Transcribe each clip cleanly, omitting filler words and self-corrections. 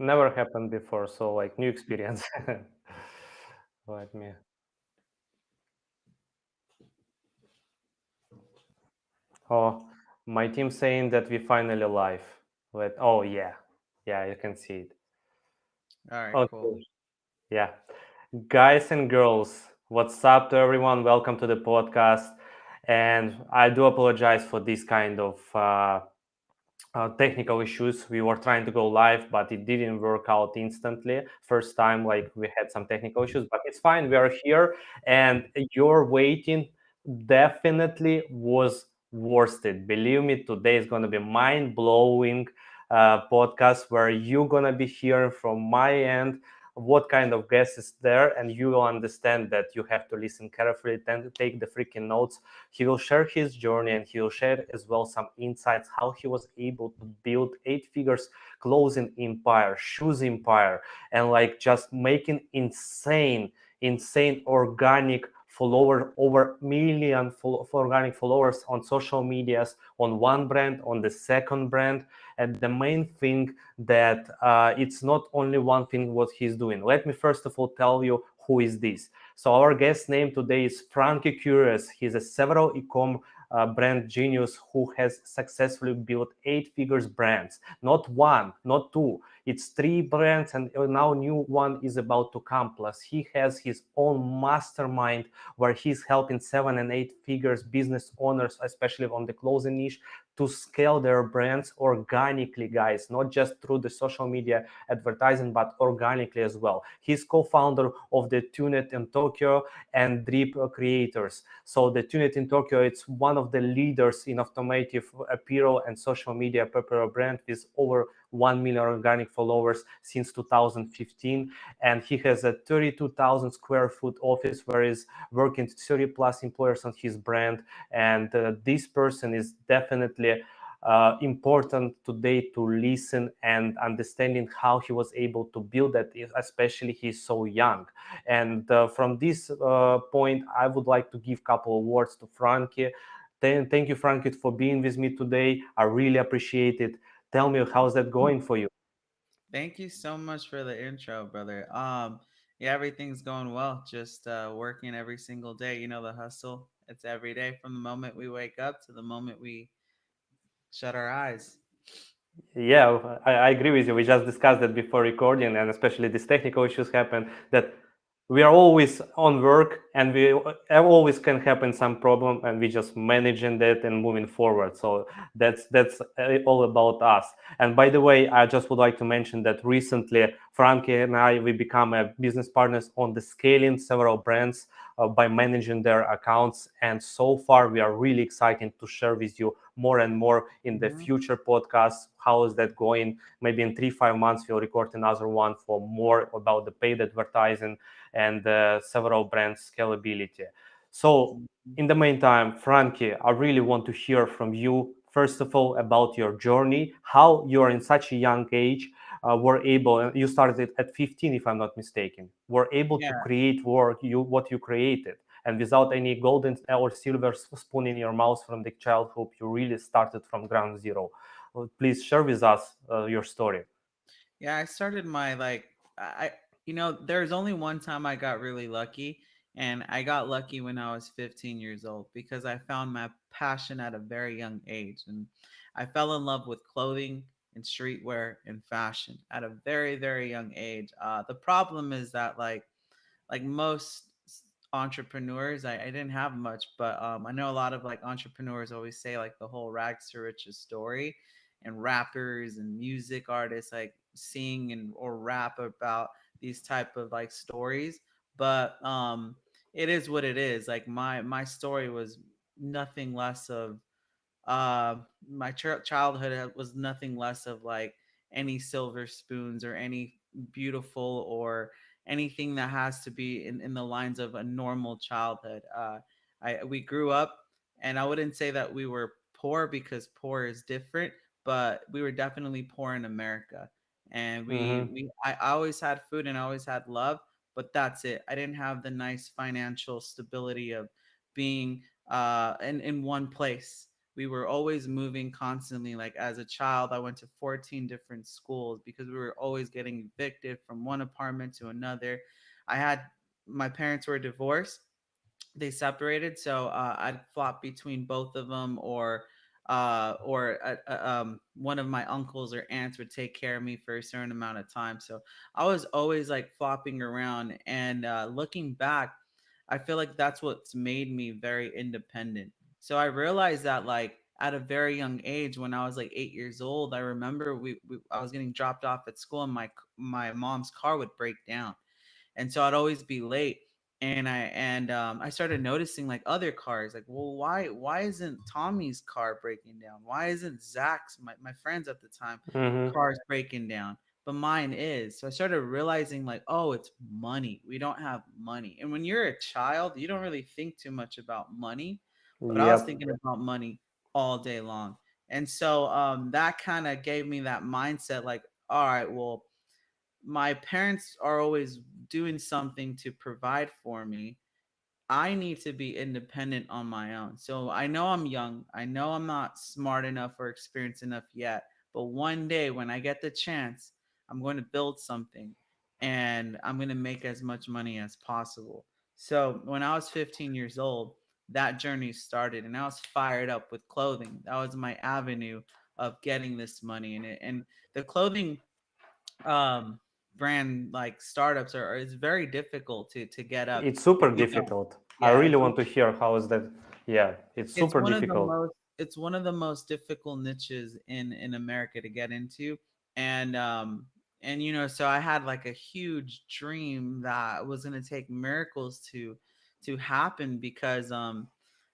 never happened before, so like new experience. Let me. Oh, my team saying that we finally live. Oh yeah, yeah, you can see it. All right, cool. Okay, yeah, guys and girls, what's up to everyone? Welcome to the podcast, and I do apologize for this kind of technical issues. We were trying to go live, but it didn't work out instantly. First time, like we had some technical issues, but it's fine. We are here, and your waiting definitely was worth it. Believe me, today is going to be mind blowing podcast where you're going to be hearing from my end what kind of guest is there, and you will understand that you have to listen carefully and take the freaking notes. He will share his journey, and he will share as well some insights how he was able to build eight figures clothing empire, shoes empire, and like just making insane organic follower, over million organic followers on social medias, on one brand, on the second brand. And the main thing that it's not only one thing what he's doing. Let me first of all tell you who is this. So our guest name today is Frankie Curious. He's a several e-com brand genius who has successfully built eight figures brands. Not one, not two. It's three brands, and now new one is about to come. Plus, he has his own mastermind where he's helping seven and eight figures business owners, especially on the clothing niche, to scale their brands organically, guys, not just through the social media advertising, but organically as well. He's co-founder of the Tunet in Tokyo and Drip Creators. So the Tunet in Tokyo, it's one of the leaders in automotive apparel and social media apparel brand with over 1 million organic followers since 2015. And he has a 32,000 square foot office where he's working 30 plus employers on his brand. And this person is definitely important today to listen and understanding how he was able to build that, especially he's so young. And from this point, I would like to give a couple of words to Frankie. Thank you, Frankie, for being with me today. I really appreciate it. Tell me, how's that going for you? Thank you so much for the intro, brother. Yeah, everything's going well. Just working every single day. You know the hustle. It's every day from the moment we wake up to the moment we shut our eyes. Yeah, I agree with you. We just discussed that before recording, and especially these technical issues happen that we are always on work, and we always can happen some problem, and we just managing that and moving forward. So that's all about us. And by the way, I just would like to mention that recently Frankie and I, we become a business partners on the scaling several brands by managing their accounts. And so far, we are really excited to share with you more and more in the Hmm. future podcasts. How is that going? Maybe in 3 5 months we'll record another one for more about the paid advertising and several brand scalability. So in the meantime, Frankie, I really want to hear from you first of all about your journey, how you're in such a young age were able, you started at 15 if I'm not mistaken, were able to Yeah. create work, what you created, and without any golden or silver spoon in your mouth from the childhood, you really started from ground zero. Please share with us your story. Yeah, I started my there's only one time I got really lucky, and I got lucky when I was 15 years old because I found my passion at a very young age, and I fell in love with clothing and streetwear and fashion at a very, very young age. The problem is that like most entrepreneurs, I didn't have much, but I know a lot of like entrepreneurs always say like the whole rags to riches story, and rappers and music artists like sing and or rap about these type of like stories. But it is what it is. Like my story was nothing less of uh my childhood was nothing less of like any silver spoons or any beautiful or anything that has to be in the lines of a normal childhood. I we grew up, and I wouldn't say that we were poor because poor is different, but we were definitely poor in America. And Mm-hmm. I always had food and I always had love, but that's it. I didn't have the nice financial stability of being in one place. We were always moving constantly. Like as a child, I went to 14 different schools because we were always getting evicted from one apartment to another. I had My parents were divorced, they separated, so I'd flop between both of them, or one of my uncles or aunts would take care of me for a certain amount of time. So I was always like flopping around, and looking back, I feel like that's what's made me very independent. So I realized that like at a very young age, when I was like 8 years old, I remember I was getting dropped off at school, and my mom's car would break down, and so I'd always be late. And I started noticing like other cars, like, well, why isn't Tommy's car breaking down? Why isn't Zach's, my friends at the time, Mm-hmm. cars breaking down? But mine is. So I started realizing like, oh, it's money. We don't have money. And when you're a child, you don't really think too much about money. But I was Yep. thinking about money all day long. And so that kind of gave me that mindset, like, all right, well, my parents are always doing something to provide for me. I need to be independent on my own. So I know I'm young. I know I'm not smart enough or experienced enough yet. But one day when I get the chance, I'm going to build something, and I'm going to make as much money as possible. So when I was 15 years old, that journey started, and I was fired up with clothing. That was my avenue of getting this money. And the clothing um brand like startups are, it's very difficult to get up It's if super you don't. difficult. I Yeah, really if you want to hear how is that. Yeah, it's it's super one of the difficult. most it's one of the most difficult niches in America to get into. And so I had like a huge dream that was going to take miracles to happen, because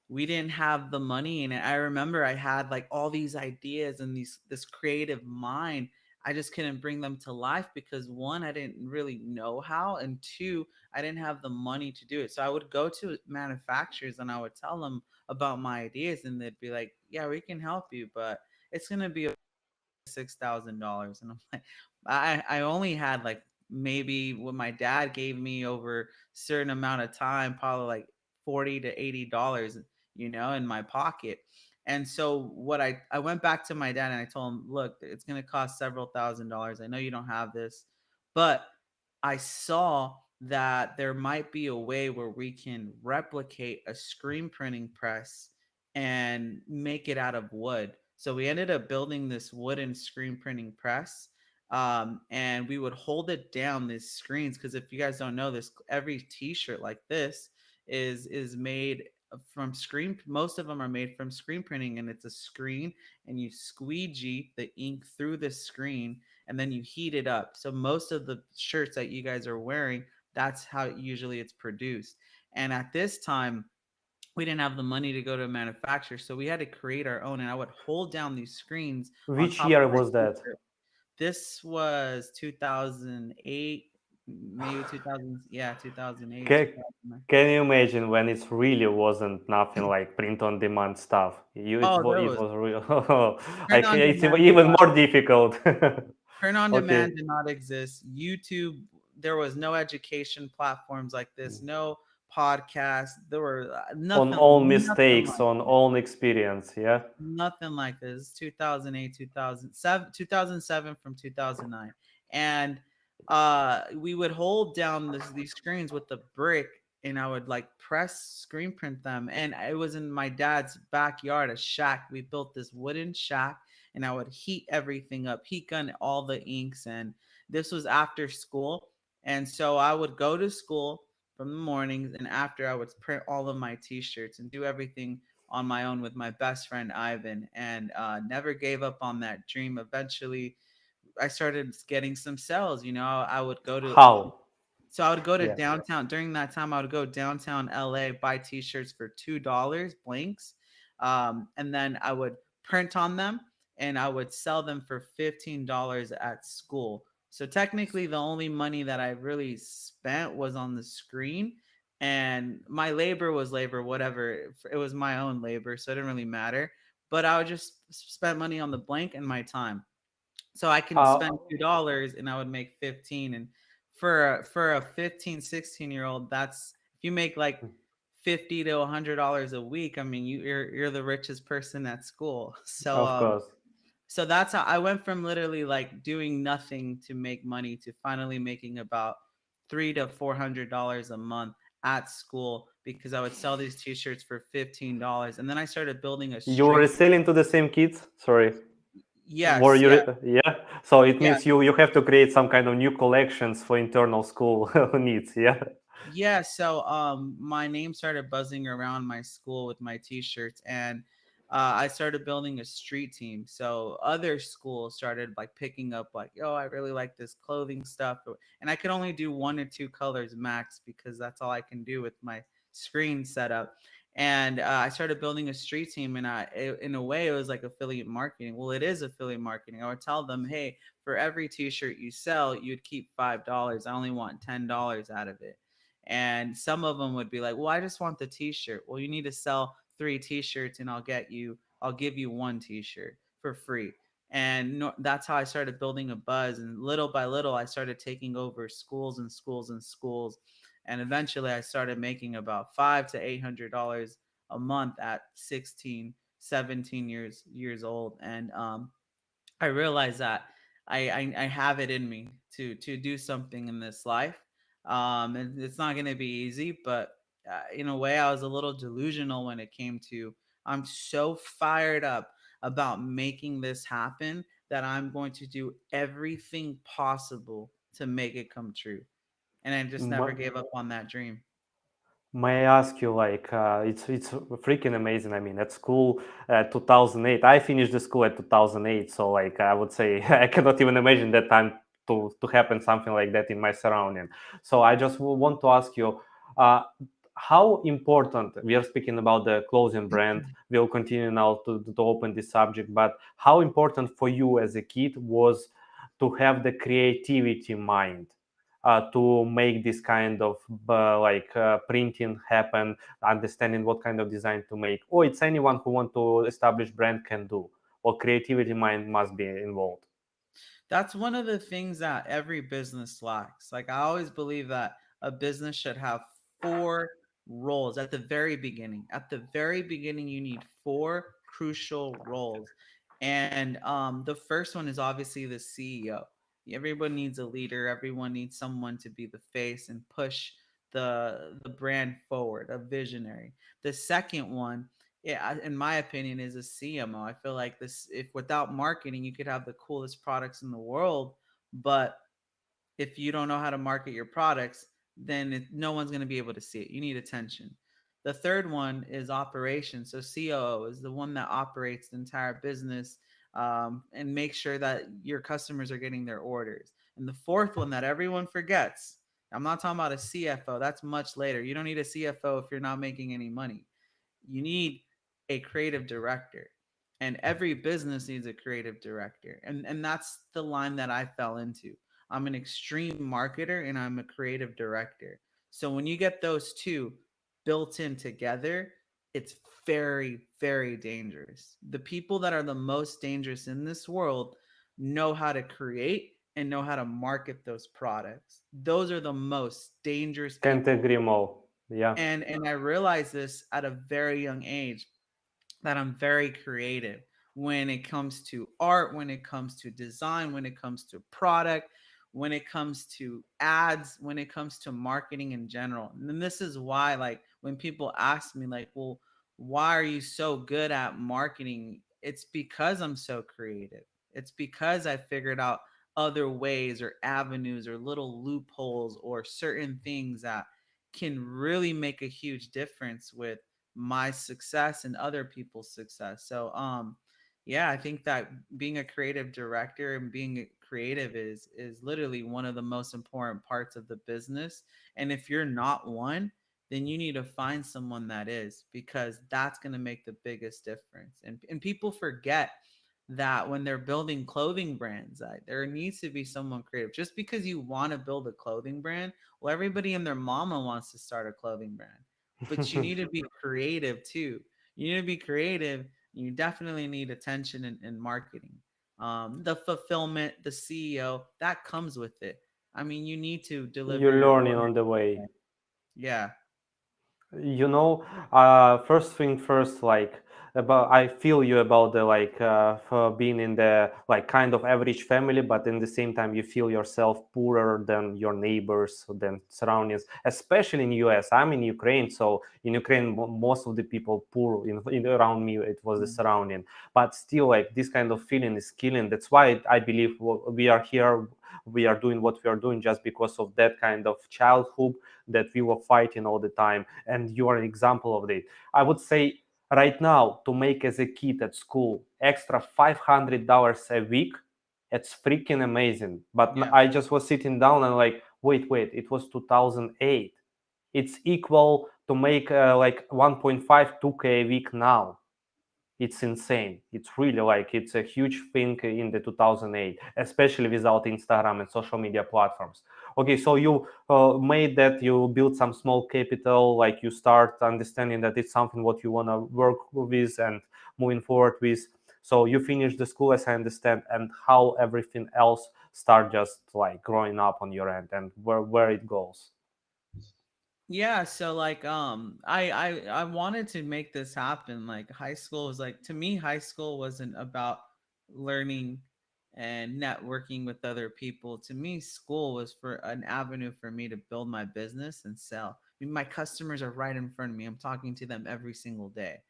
we didn't have the money. And I remember I had like all these ideas and this creative mind. I just couldn't bring them to life because, one, I didn't really know how, and two, I didn't have the money to do it. So I would go to manufacturers and I would tell them about my ideas, and they'd be like, "Yeah, we can help you, but it's gonna be $6,000." And I'm like, I only had like maybe what my dad gave me over a certain amount of time, probably like $40 to $80, in my pocket. And so I went back to my dad and I told him, look, it's gonna cost several $1,000s. I know you don't have this, but I saw that there might be a way where we can replicate a screen printing press and make it out of wood. So we ended up building this wooden screen printing press. And we would hold it down these screens, because if you guys don't know this, every T-shirt like this is made from screen. Most of them are made from screen printing, and it's a screen, and you squeegee the ink through the screen, and then you heat it up. So most of the shirts that you guys are wearing, that's how usually it's produced. And at this time, we didn't have the money to go to a manufacturer, so we had to create our own. And I would hold down these screens on Which top year of my was that? t-shirt. This was 2008, maybe 2000. Yeah, 2008, Can, 2009. can you imagine when it really wasn't nothing like print on demand stuff? Oh, there It was was real. print on It's demand. even more difficult. Print on Okay. demand did not exist. YouTube, there was no education platforms like this, no podcast. There were On nothing, own nothing mistakes, like on this. own experience. Yeah. Nothing like this. 2008, 2007, 2007 from 2009. And we would hold down these screens with the brick, and I would like press screen print them. And it was in my dad's backyard, a shack. We built this wooden shack, and I would heat everything up, heat gun all the inks. And this was after school. And so I would go to school from the mornings, and after I would print all of my t-shirts and do everything on my own with my best friend Ivan, and never gave up on that dream. Eventually, I started getting some sales. I would go to How? so I would go to Yeah. downtown. During that time, I would go downtown LA, buy t-shirts for $2 blanks, and then I would print on them, and I would sell them for $15 at school. So technically, the only money that I really spent was on the screen, and my labor was labor, whatever. It was my own labor, so it didn't really matter. But I would just spend money on the blank and my time, so I can Uh, spend $2 and I would make 15. And for a 15, 16-year old, that's, if you make like $50 to $100 a week, I mean, you're the richest person at school. So Of course. so that's how I went from literally like doing nothing to make money to finally making about $300 to $400 a month at school, because I would sell these t-shirts for $15. And then I started building a You were street. selling to the same kids? Sorry. Were Yes, you? yeah, Yeah. So it yeah. means you have to create some kind of new collections for internal school needs. Yeah. Yeah, so my name started buzzing around my school with my t-shirts, and I started building a street team. So other schools started like picking up like, "Oh, I really like this clothing stuff." And I could only do one or two colors max because that's all I can do with my screen setup. And I started building a street team, and in a way, it was like affiliate marketing. Well, it is affiliate marketing. I would tell them, "Hey, for every t-shirt you sell, you'd keep $5. I only want $10 out of it." And some of them would be like, well, I just want the t-shirt. Well, you need to sell 3 t-shirts and I'll give you 1 t-shirt for free. And no, that's how I started building a buzz. And little by little, I started taking over schools and schools and schools. And eventually I started making about $500 to $800 a month at 16, 17 years old. And I realize that I have it in me to do something in this life. And it's not going to be easy, but in a way, I was a little delusional when it came to. I'm so fired up about making this happen that I'm going to do everything possible to make it come true. And I just never Ma- gave up on that dream. May I ask you, like, it's freaking amazing. I mean, at school, 2008, I finished the school at 2008, so like I would say, I cannot even imagine that time to happen something like that in my surrounding. So I just want to ask you, uh, how important we are speaking about the clothing brand. We'll continue now to open this subject, but how important for you as a kid was to have the creativity mind? To make this kind of printing happen, understanding what kind of design to make, or it's anyone who want to establish brand can do, or creativity mind must be involved. That's one of the things that every business lacks. Like, I always believe that a business should have 4 roles at the very beginning. At the very beginning, you need 4 crucial roles. And the first one is obviously the CEO. Everyone needs a leader, everyone needs someone to be the face and push the brand forward, a visionary. The second one, yeah, in my opinion, is a CMO. I feel like this, if without marketing, you could have the coolest products in the world, but if you don't know how to market your products, then no one's going to be able to see it. You need attention. The third one is operations. So COO is the one that operates the entire business, and make sure that your customers are getting their orders. And the fourth one that everyone forgets, I'm not talking about a CFO. That's much later. You don't need a CFO if you're not making any money. You need a creative director, and every business needs a creative director, and that's the line that I fell into. I'm an extreme marketer and I'm a creative director. So when you get those two built in together, it's very, very dangerous. The people that are the most dangerous in this world know how to create and know how to market those products. Those are the most dangerous Can't people. agree more. Yeah. And I realized this at a very young age, that I'm very creative when it comes to art, when it comes to design, when it comes to product, when it comes to ads, when it comes to marketing in general. And then this is why, like, when people ask me, like, well, why are you so good at marketing? It's because I'm so creative. It's because I figured out other ways or avenues or little loopholes or certain things that can really make a huge difference with my success and other people's success. So yeah, I think that being a creative director and being creative is literally one of the most important parts of the business. And if you're not one, then you need to find someone that is, because that's going to make the biggest difference. And people forget that when they're building clothing brands, there needs to be someone creative. Just because you want to build a clothing brand, well, everybody and their mama wants to start a clothing brand, but you need to be creative too. You need to be creative. You definitely need attention and marketing. The fulfillment, the CEO, that comes with it. I mean, you need to deliver You're your learning order. on the way. Yeah. You know, first thing first, like about I feel you about the like for being in the like kind of average family, but in the same time you feel yourself poorer than your neighbors, than surroundings, especially in US. I'm in Ukraine, so in Ukraine most of the people poor in around me, it was the Mm. surrounding. But still, like this kind of feeling is killing. That's why I believe we are here, we are doing what we are doing just because of that kind of childhood that we were fighting all the time, and you are an example of it. I would say right now to make as a kid at school extra $500 a week, it's freaking amazing. But Yeah. I just was sitting down and like, wait, it was 2008. It's equal to make like 1.5 2k a week now. It's insane. It's really like it's a huge thing in the 2008, especially without Instagram and social media platforms. Okay, so you made that, you built some small capital, like you start understanding that it's something what you want to work with and moving forward with. So you finish the school, as I understand, and how everything else start just like growing up on your end and where it goes. Yeah, so like I wanted to make this happen. Like high school was like, to me high school wasn't about learning and networking with other people. To me school was for an avenue for me to build my business and sell. I mean, my customers are right in front of me. I'm talking to them every single day.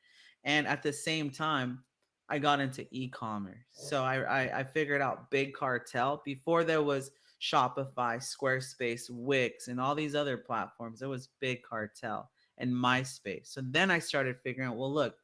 And at the same time, I got into e-commerce. So I figured out big cartel before there was Shopify, Squarespace, Wix, and all these other platforms. It was big cartel and MySpace. So then I started figuring out, well, look,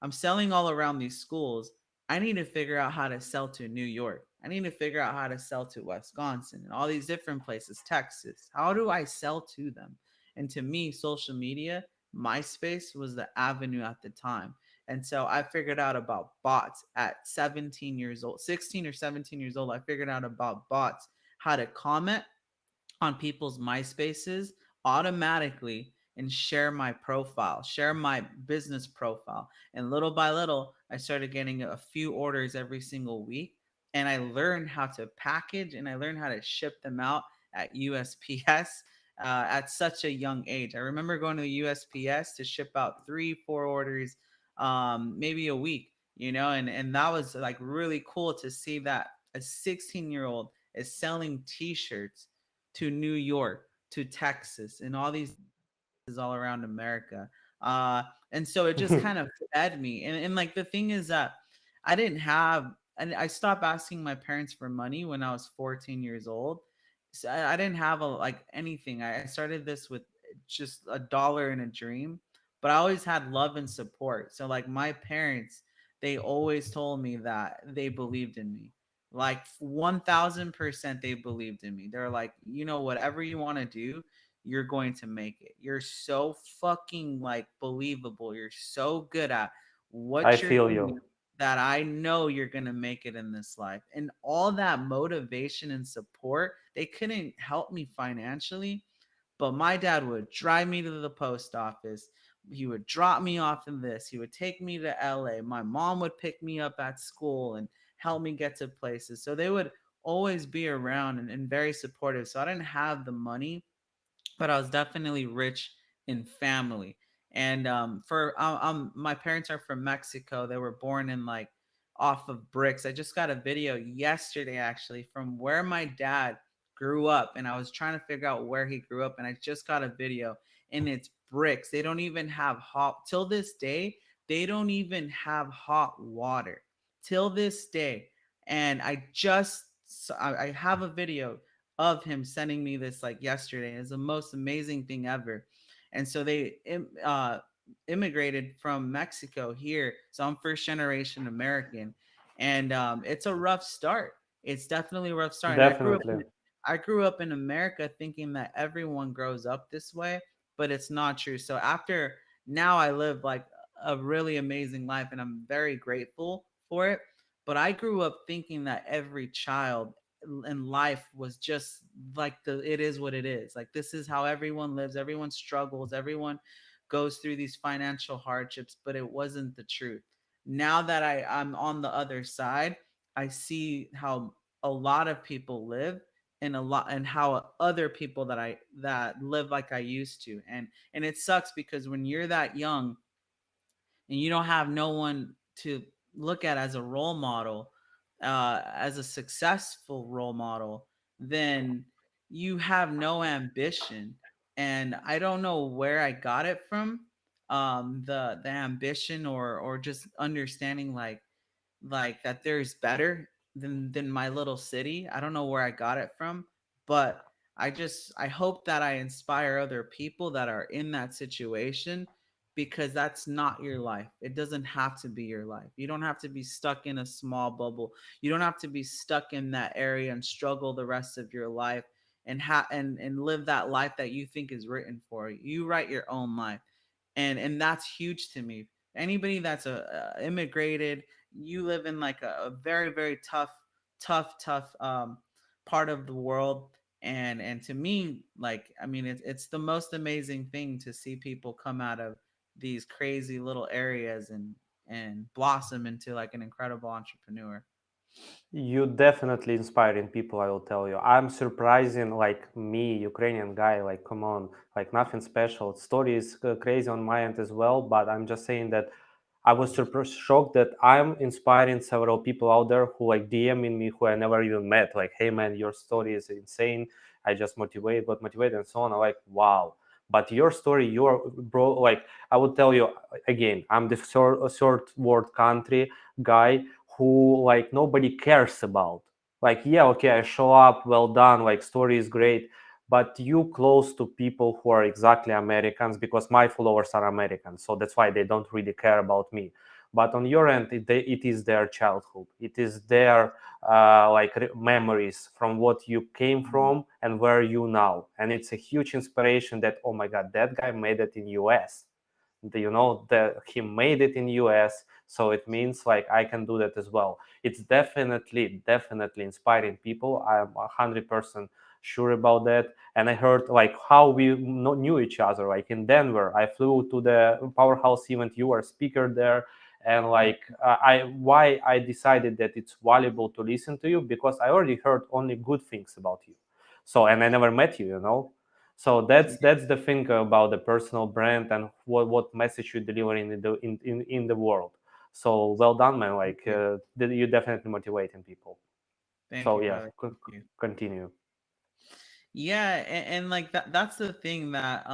I'm selling all around these schools. I need to figure out how to sell to New York. I need to figure out how to sell to Wisconsin and all these different places, Texas. How do I sell to them? And to me, social media, MySpace was the avenue at the time. And so I figured out about bots at 17 years old, 16 or 17 years old. I figured out about bots, how to comment on people's MySpaces automatically and share my profile, share my business profile. And little by little, I started getting a few orders every single week. And I learned how to package and I learned how to ship them out at USPS at such a young age. I remember going to the USPS to ship out 3, 4 orders, maybe a week, and that was like really cool to see that a 16-year old is selling t-shirts to New York, to Texas, and all these all around America. Uh, and so it just kind of fed me. And like the thing is that I didn't have, and I stopped asking my parents for money when I was 14 years old. So I didn't have like anything. I started this with just a dollar and a dream, but I always had love and support. So like my parents, they always told me that they believed in me. Like 1000% they believed in me. They're like, whatever you want to do, you're going to make it. You're so fucking like believable. You're so good at I what you're feel doing you. that I know you're going to make it in this life. And all that motivation and support, they couldn't help me financially, but my dad would drive me to the post office. He would drop me off in this. He would take me to LA. My mom would pick me up at school and help me get to places. So they would always be around and very supportive. So I didn't have the money, but I was definitely rich in family. And for my parents are from Mexico. They were born in like off of bricks. I just got a video yesterday actually from where my dad grew up, and I was trying to figure out where he grew up, and I just got a video, and it's bricks. They don't even have hot till this day. They don't even have hot water till this day. And I have a video of him sending me this like yesterday. It's the most amazing thing ever. And so they immigrated from Mexico here. So I'm first generation American, and it's a rough start. It's definitely a rough start. And Definitely. I grew up in America thinking that everyone grows up this way, but it's not true. So after now, I live like a really amazing life, and I'm very grateful for it. But I grew up thinking that every child in life was just like it is what it is. Like this is how everyone lives, everyone struggles, everyone goes through these financial hardships, but it wasn't the truth. Now that I'm on the other side, I see how a lot of people live, and a lot and how other people that live like I used to. And it sucks because when you're that young and you don't have no one to look at as a role model, as a successful role model, then you have no ambition. And I don't know where I got it from, the ambition or just understanding like that there's better than my little city. I don't know where I got it from, but I hope that I inspire other people that are in that situation, because that's not your life. It doesn't have to be your life. You don't have to be stuck in a small bubble. You don't have to be stuck in that area and struggle the rest of your life and live that life that you think is written for you. You write your own life, and that's huge to me. Anybody that's immigrated, you live in like a very very tough part of the world. And to me, like, I mean, it's the most amazing thing to see people come out of these crazy little areas and blossom into like an incredible entrepreneur. You definitely inspiring people, I will tell you. I'm surprising, like me, Ukrainian guy, like, come on, like nothing special. Story is crazy on my end as well, but I'm just saying that I was super shocked that I'm inspiring several people out there who like DMing me who I never even met. Like, hey man, your story is insane. I just got motivated and so on. I'm like, wow. But your story, your bro, like I would tell you again, I'm the third world country guy who like nobody cares about. Like, yeah, okay, I show up, well done, like story is great, but you close to people who are exactly Americans because my followers are Americans, so that's why they don't really care about me. But on your end, it is their childhood, it is their memories from what you came Mhm. from and where you now, and it's a huge inspiration that, oh my god, that guy made it in US. That he made it in US, so it means like I can do that as well. It's definitely inspiring people. I'm 100% sure about that. And I heard like how we knew each other, like in Denver. I flew to the powerhouse event, you were a speaker there. And Yeah, like I why I decided that it's valuable to listen to you, because I already heard only good things about you. So, and I never met you. So that's the thing about the personal brand and what message you deliver in the world. So well done, man. thank Like you. you definitely motivating people. Thank So you, yeah, brother. Thank you. continue. Yeah, and like that's the thing that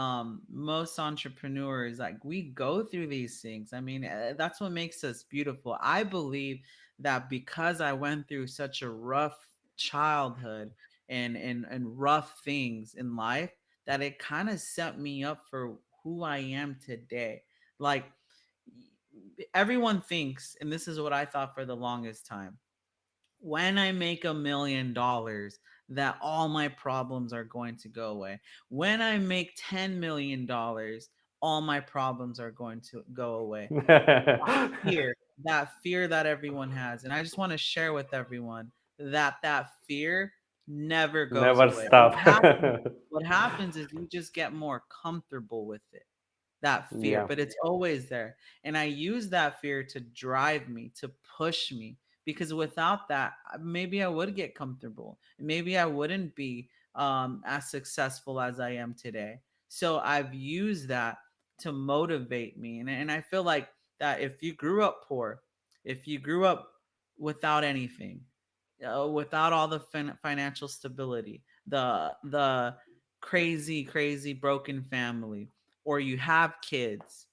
most entrepreneurs, like, we go through these things. I mean, that's what makes us beautiful. I believe that because I went through such a rough childhood and rough things in life, that it kind of set me up for who I am today. Like, everyone thinks, and this is what I thought for the longest time, when I make $1 million, that all my problems are going to go away. When I make $10 million, all my problems are going to go away. Fear, that fear that everyone has. And I just want to share with everyone that fear never goes Never away. stop. What happens is you just get more comfortable with it, that fear, Yeah. but it's always there. And I use that fear to drive me, to push me, because without that, maybe I would get comfortable. Maybe I wouldn't be as successful as I am today. So I've used that to motivate me. And I feel like that if you grew up poor, if you grew up without anything, without all the financial stability, the crazy broken family, or you have kids,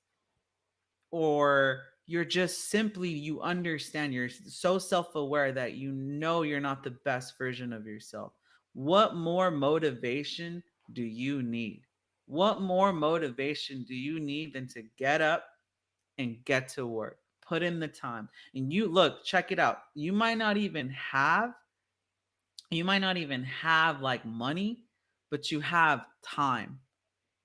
or you're just simply, you understand, you're so self-aware that you know you're not the best version of yourself, what more motivation do you need? What more motivation do you need than to get up and get to work, put in the time? And you look, check it out, you might not even have like money, but you have time,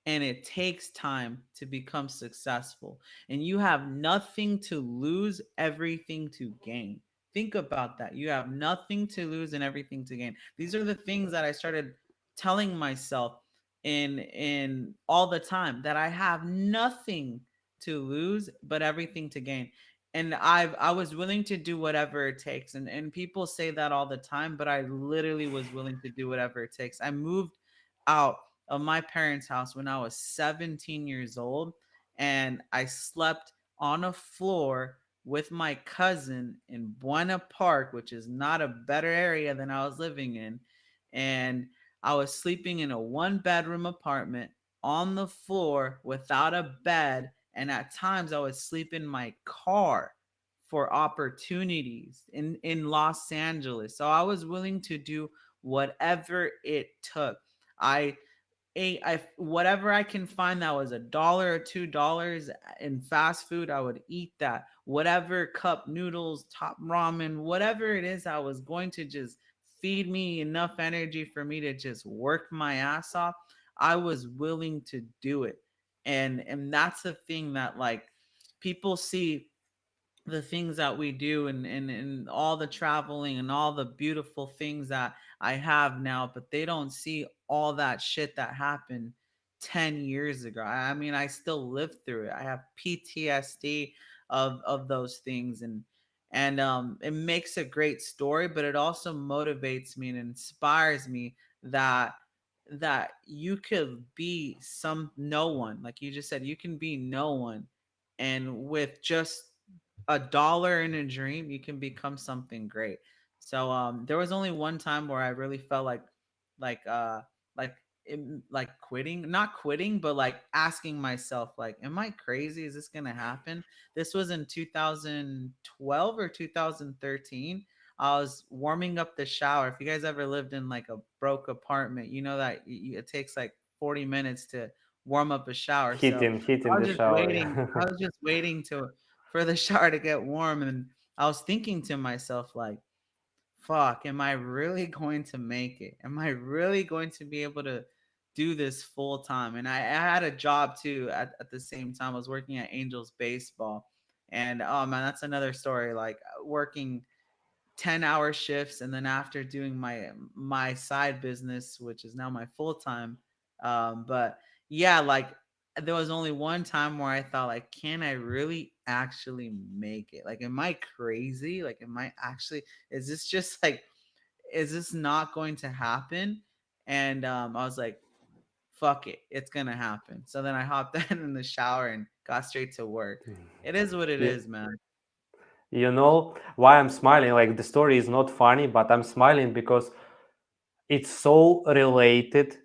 and it takes time to become successful. And you have nothing to lose, everything to gain. Think about that. You have nothing to lose and everything to gain. These are the things that I started telling myself in all the time, that I have nothing to lose but everything to gain. and I was willing to do whatever it takes. And people say that all the time, but I literally was willing to do whatever it takes. I moved out of my parents' house when I was 17 years old, and I slept on a floor with my cousin in Buena Park, which is not a better area than I was living in. And I was sleeping in a one bedroom apartment on the floor without a bed, and at times I would sleep in my car for opportunities in Los Angeles. So I was willing to do whatever it took. I I whatever I can find that was $1 or $2 in fast food, I would eat that. Whatever cup noodles, top ramen, whatever it is, I was going to just feed me enough energy for me to just work my ass off. I was willing to do it. And that's the thing that like people see the things that we do and all the traveling and all the beautiful things that I have now, but they don't see all that shit that happened 10 years ago. I mean, I still live through it. I have PTSD of those things, and it makes a great story, but it also motivates me and inspires me that you could be some no one. Like you just said, you can be no one, and with just $1 in a dream, you can become something great. So there was only one time where I really felt like uh like like quitting, not quitting, but like asking myself like, am I crazy? Is this going to happen? This was in 2012 or 2013. I was warming up the shower. If you guys ever lived in like a broke apartment, you know that it takes like 40 minutes to warm up a shower. So Hitting the shower. I Yeah. was just waiting to for the shower to get warm, and I was thinking to myself like, fuck, am I really going to make it? Am I really going to be able to do this full time? And I had a job too at the same time. I was working at Angels baseball, and oh man, that's another story. Like working 10-hour shifts, and then after doing my side business, which is now my full-time. But yeah, like there was only one time where I thought like, can I really actually make it? Like, am I crazy? Like, am I actually, is this just like, is this not going to happen? And I was like, fuck it, it's gonna happen. So then I hopped in the shower and got straight to work. It is what it Yeah. is, man. You know why I'm smiling? Like the story is not funny, but I'm smiling because it's so related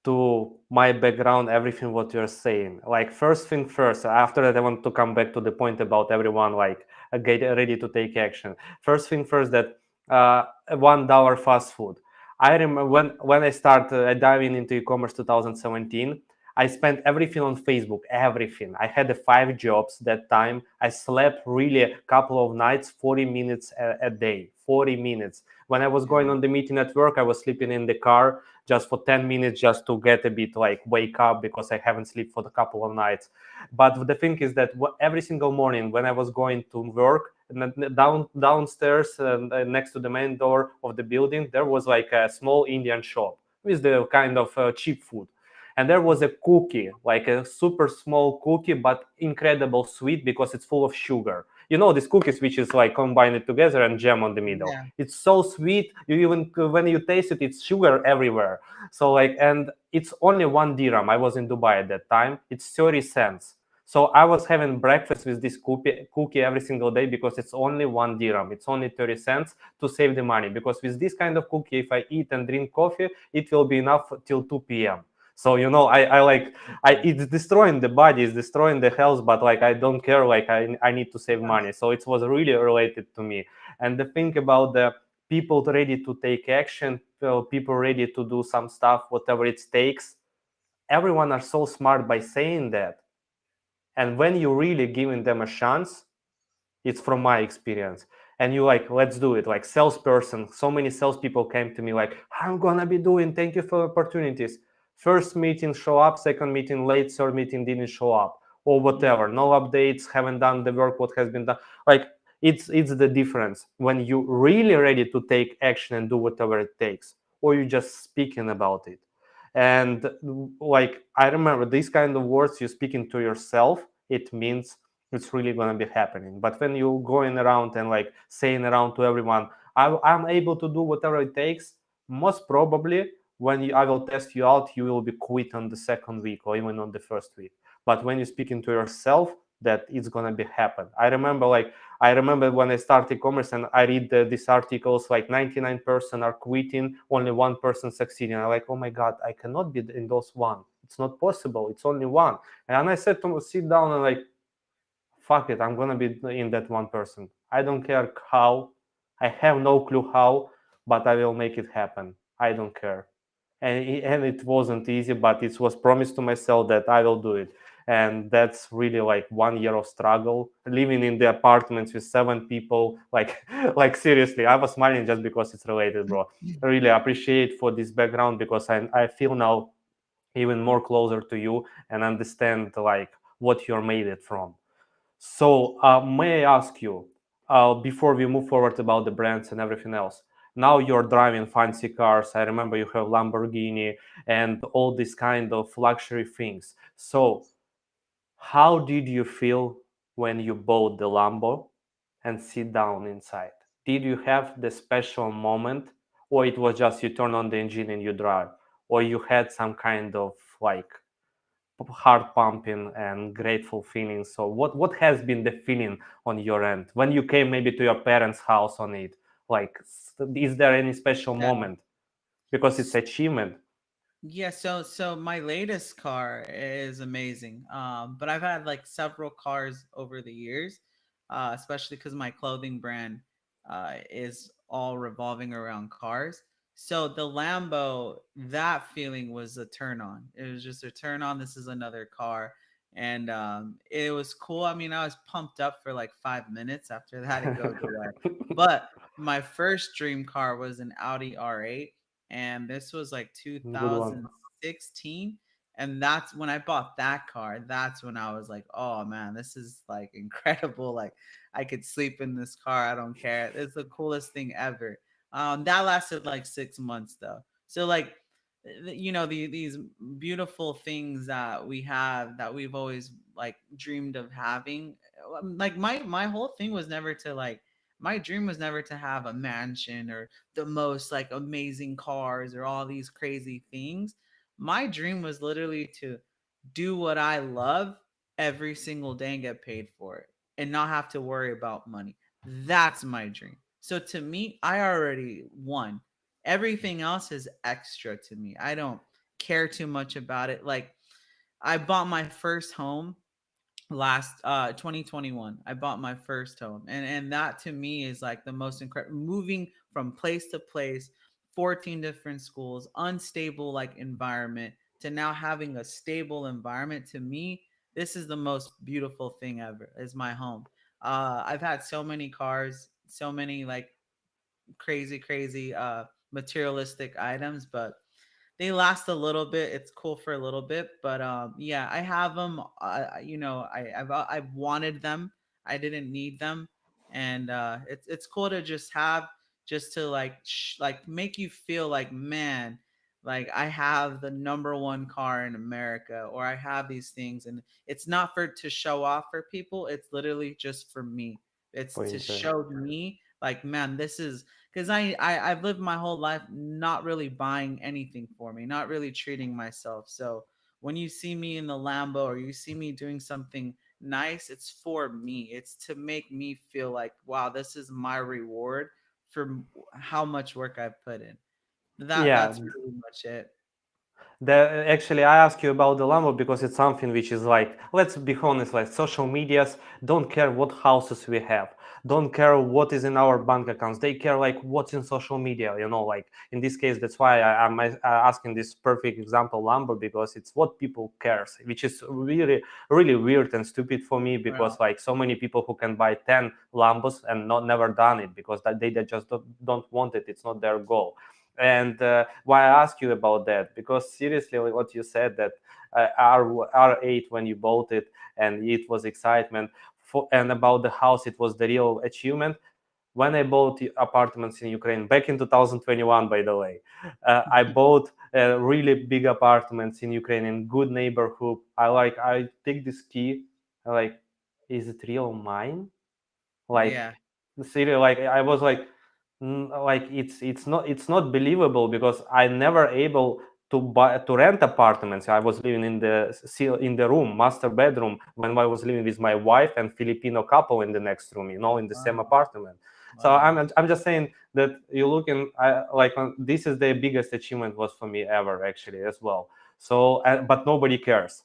to my background, everything what you're saying. Like first thing first, after that I want to come back to the point about everyone like get ready to take action. First thing first, that $1 fast food. I remember when I started diving into e-commerce 2017, I spent everything on Facebook, everything. I had 5 jobs that time. I slept really a couple of nights, 40 minutes a day, 40 minutes. When I was going Yeah. on the meeting at work, I was sleeping in the car just for 10 minutes just to get a bit like wake up because I haven't slept for a couple of nights. But the thing is that every single morning when I was going to work, downstairs next to the main door of the building, there was like a small Indian shop with the kind of cheap food. And there was a cookie, like a super small cookie, but incredible sweet because it's full of sugar. You know, these cookies which is like combined together and jam on the middle. Yeah. It's so sweet. You even when you taste it, it's sugar everywhere. So like, and it's only 1 dirham. I was in Dubai at that time. It's 30 cents. So I was having breakfast with this cookie every single day because it's only 1 dirham. It's only 30 cents to save the money. Because with this kind of cookie, if I eat and drink coffee, it will be enough till 2 p.m. So you know, I like it's destroying the body, it's destroying the health, but like I don't care. Like I need to save money. So it was really related to me. And the thing about the people ready to take action, people ready to do some stuff, whatever it takes. Everyone are so smart by saying that, and when you really giving them a chance, it's from my experience. And you like, let's do it. Like salesperson, so many salespeople came to me like, I'm gonna be doing. Thank you for opportunities. First meeting show up, second meeting late, third meeting didn't show up, or Yeah. whatever. No updates, haven't done the work what has been done. Like it's the difference when you really ready to take action and do whatever it takes, or you just speaking about it. And like I remember these kind of words you speaking to yourself, it means it's really going to be happening. But when you going around and like saying around to everyone, I'm able to do whatever it takes, most probably when I will test you out, you will be quit on the second week or even on the first week. But when you're speaking to yourself, that it's gonna be happen. I remember when I started e-commerce and I read these articles like 99% are quitting, only 1% succeeding. I'm like, oh my god, I cannot be in those one. It's not possible. It's only one. And I said to sit down and like, fuck it, I'm gonna be in that 1%. I don't care how. I have no clue how, but I will make it happen. I don't care. And it wasn't easy, but it was promised to myself that I will do it. And that's really like 1 year of struggle, living in the apartments with 7 people. Like, like seriously, I was smiling just because it's related, bro. I really appreciate for this background because I feel now even more closer to you and understand like what you're made it from. So, may I ask you, before we move forward about the brands and everything else, now you're driving fancy cars. I remember you have Lamborghini and all these kind of luxury things. So, how did you feel when you bought the Lambo and sit down inside? Did you have the special moment, or it was just you turn on the engine and you drive, or you had some kind of like heart pumping and grateful feeling? So what has been the feeling on your end when you came maybe to your parents' house on it? Like, is there any special Yeah. moment because it's achievement? Yeah, so my latest car is amazing. But I've had like several cars over the years, especially because my clothing brand is all revolving around cars. So the Lambo, that feeling was a turn on. It was just a turn on. This is another car, and it was cool. I mean, I was pumped up for like 5 minutes. After that, it goes away. But my first dream car was an Audi R8, and this was like Good one. 2016. And that's when I bought that car. That's when I was like, oh man, this is like incredible. Like, I could sleep in this car. I don't care. It's the coolest thing ever. That lasted like 6 months though. So like, these beautiful things that we have that we've always like dreamed of having. Like my whole thing was never to like, my dream was never to have a mansion or the most like amazing cars or all these crazy things. My dream was literally to do what I love every single day and get paid for it and not have to worry about money. That's my dream. So to me, I already won. Everything else is extra to me. I don't care too much about it. Like, I bought my first home last 2021. I bought my first home, and that to me is like the most incredible, moving from place to place, 14 different schools, unstable like environment, to now having a stable environment. To me, this is the most beautiful thing ever, is my home. I've had so many cars, so many like crazy materialistic items, but they last a little bit. It's cool for a little bit, but yeah, I have them. I've wanted them. I didn't need them, and it's cool to just have, just to like like make you feel like, man, like I have the number one car in America, or I have these things, and it's not for to show off for people. It's literally just for me. It's For to enjoy. show me like, man, this is because I've lived my whole life not really buying anything for me, not really treating myself. So when you see me in the Lambo or you see me doing something nice, it's for me. It's to make me feel like, wow, this is my reward for how much work I've put in. Yeah, That's pretty much it. actually, I ask you about the Lambo because it's something which is like, let's be honest, like social medias don't care what houses we have, don't care what is in our bank accounts. They care like what's in social media. Like in this case, that's why I'm asking this perfect example Lambo because it's what people cares, which is really, really weird and stupid for me Well, because like so many people who can buy 10 Lambos and not never done it because that they just don't want it. It's not their goal. And why I ask you about that, because seriously, like what you said that R8 when you bought it and it was excitement and about the house, it was the real achievement. When I bought apartments in Ukraine back in 2021, by the way, I bought really big apartments in Ukraine in good neighborhood. I take this key, I like is it real mine? Like, Yeah. seriously, like I was like it's not believable, because I never able to rent apartments. I was living in the room, master bedroom, when I was living with my wife and Filipino couple in the next room, in the same Wow. apartment. So Wow. I'm just saying that you look in, this is the biggest achievement was for me ever, actually, as well. So but nobody cares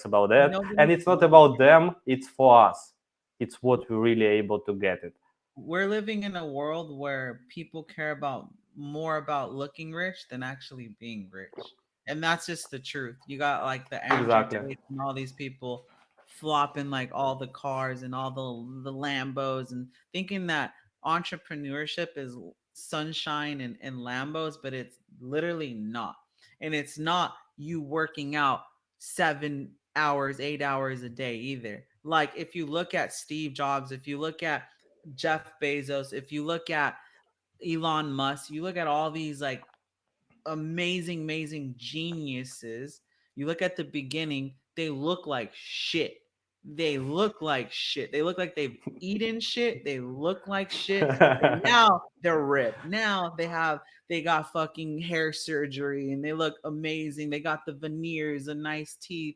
about that, and it's not Nobody about them, it's for us. It's what we're really able to get it. we're living in a world where people care about more about looking rich than actually being rich. And that's just the truth. You got like the Andrew Exactly. Tate and all these people flopping like all the cars and all the Lambos and thinking that entrepreneurship is sunshine and Lambos, but it's literally not. And it's not you working out 7 hours, 8 hours a day either. Like if you look at Steve Jobs, if you look at Jeff Bezos, if you look at Elon Musk, you look at all these like amazing, amazing geniuses. You look at the beginning, they look like shit. They look like shit. They look like they've eaten shit. They look like shit. And now they're ripped. Now they got fucking hair surgery and they look amazing. They got the veneers, the nice teeth.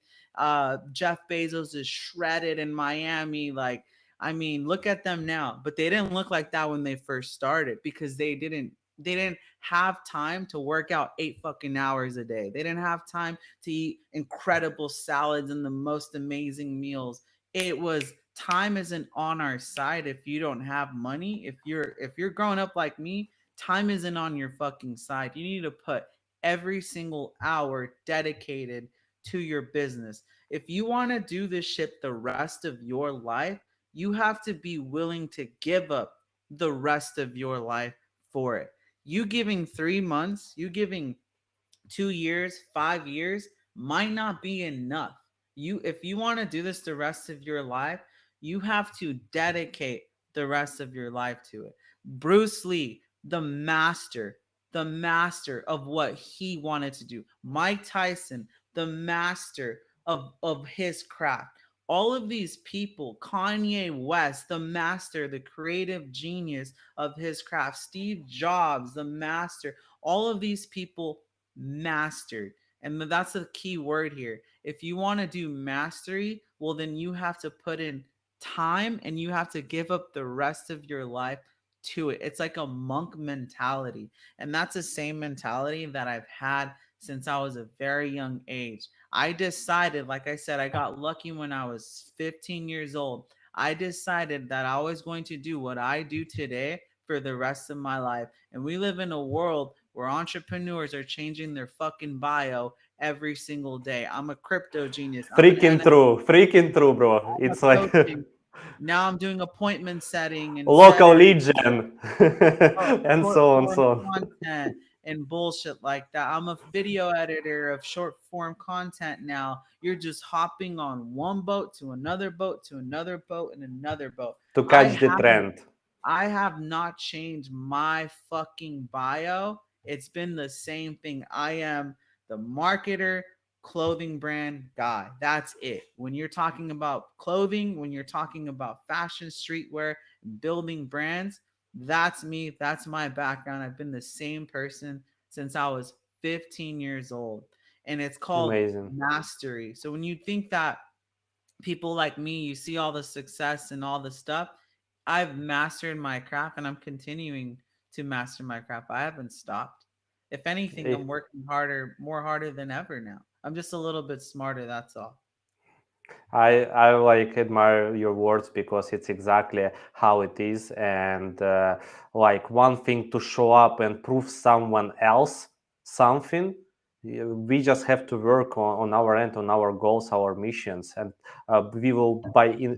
Jeff Bezos is shredded in Miami. Like, I mean, look at them now. But they didn't look like that when they first started because they didn't have time to work out 8 fucking hours a day. They didn't have time to eat incredible salads and the most amazing meals. It was time isn't on our side if you don't have money. If you're growing up like me, time isn't on your fucking side. You need to put every single hour dedicated to your business. If you want to do this shit the rest of your life, you have to be willing to give up the rest of your life for it. You giving 3 months, you giving 2 years, 5 years might not be enough. If you want to do this the rest of your life, you have to dedicate the rest of your life to it. Bruce Lee, the master of what he wanted to do. Mike Tyson, the master of his craft. All of these people, Kanye West, the master, the creative genius of his craft, Steve Jobs, the master, all of these people mastered. And that's the key word here. If you want to do mastery, well, then you have to put in time and you have to give up the rest of your life to it. It's like a monk mentality. And that's the same mentality that I've had since I was a very young age. I decided, like I said, I got lucky when I was 15 years old. I decided that I was going to do what I do today for the rest of my life. And we live in a world where entrepreneurs are changing their fucking bio every single day. I'm a crypto genius. I'm an Freaking true, bro. I'm a It's like coaching. Now I'm doing appointment setting and local setting legion, and so on, short so on. form content and bullshit like that. I'm a video editor of short form content now. You're just hopping on one boat to another boat to another boat and another boat. To I catch the haven't trend. I have not changed my fucking bio. It's been the same thing. I am the marketer, clothing brand guy. That's it. When you're talking about clothing, when you're talking about fashion, streetwear, building brands, that's me. That's my background. I've been the same person since I was 15 years old. And it's called Amazing. mastery. So when you think that people like me, you see all the success and all the stuff, I've mastered my craft and I'm continuing to master my craft. I haven't stopped. If anything, I'm Eh, working harder, more harder than ever now. I'm just a little bit smarter, that's all. I like admire your words, because it's exactly how it is. And like, one thing to show up and prove someone else something, we just have to work on our end, on our goals, our missions, and we will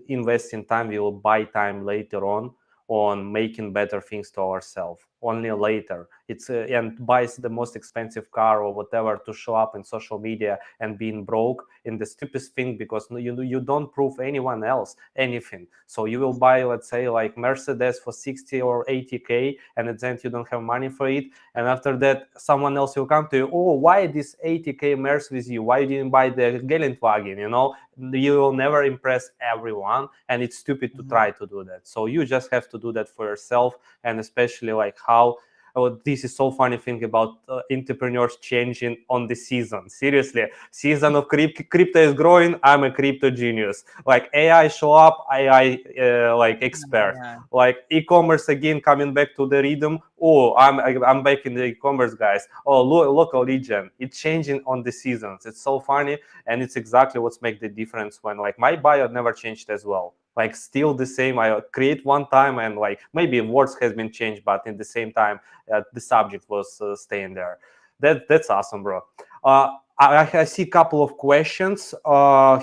invest in time. We will buy time later on making better things to ourselves. only later. It's and buys the most expensive car or whatever to show up in social media and being broke in the stupidest thing, because you don't prove anyone else anything. So you will buy, let's say, like Mercedes for 60 or 80k, and at the end you don't have money for it. And after that, someone else will come to you, oh, why this 80k Mercedes with you? Why you didn't buy the Geländewagen? You will never impress everyone, and it's stupid to Mhm. try to do that. So you just have to do that for yourself. And especially like how, oh, this is so funny thing about entrepreneurs changing on the season. Seriously, season of crypto is growing. I'm a crypto genius. Like AI show up, AI like expert. Yeah. Like e-commerce again coming back to the rhythm. Oh, I'm back in the e-commerce, guys. Oh, local region. It's changing on the seasons. It's so funny, and it's exactly what's make the difference. When like my bio never changed as well, like still the same. I create one time, and like maybe words has been changed, but in the same time the subject was staying there. That's awesome, bro. I see a couple of questions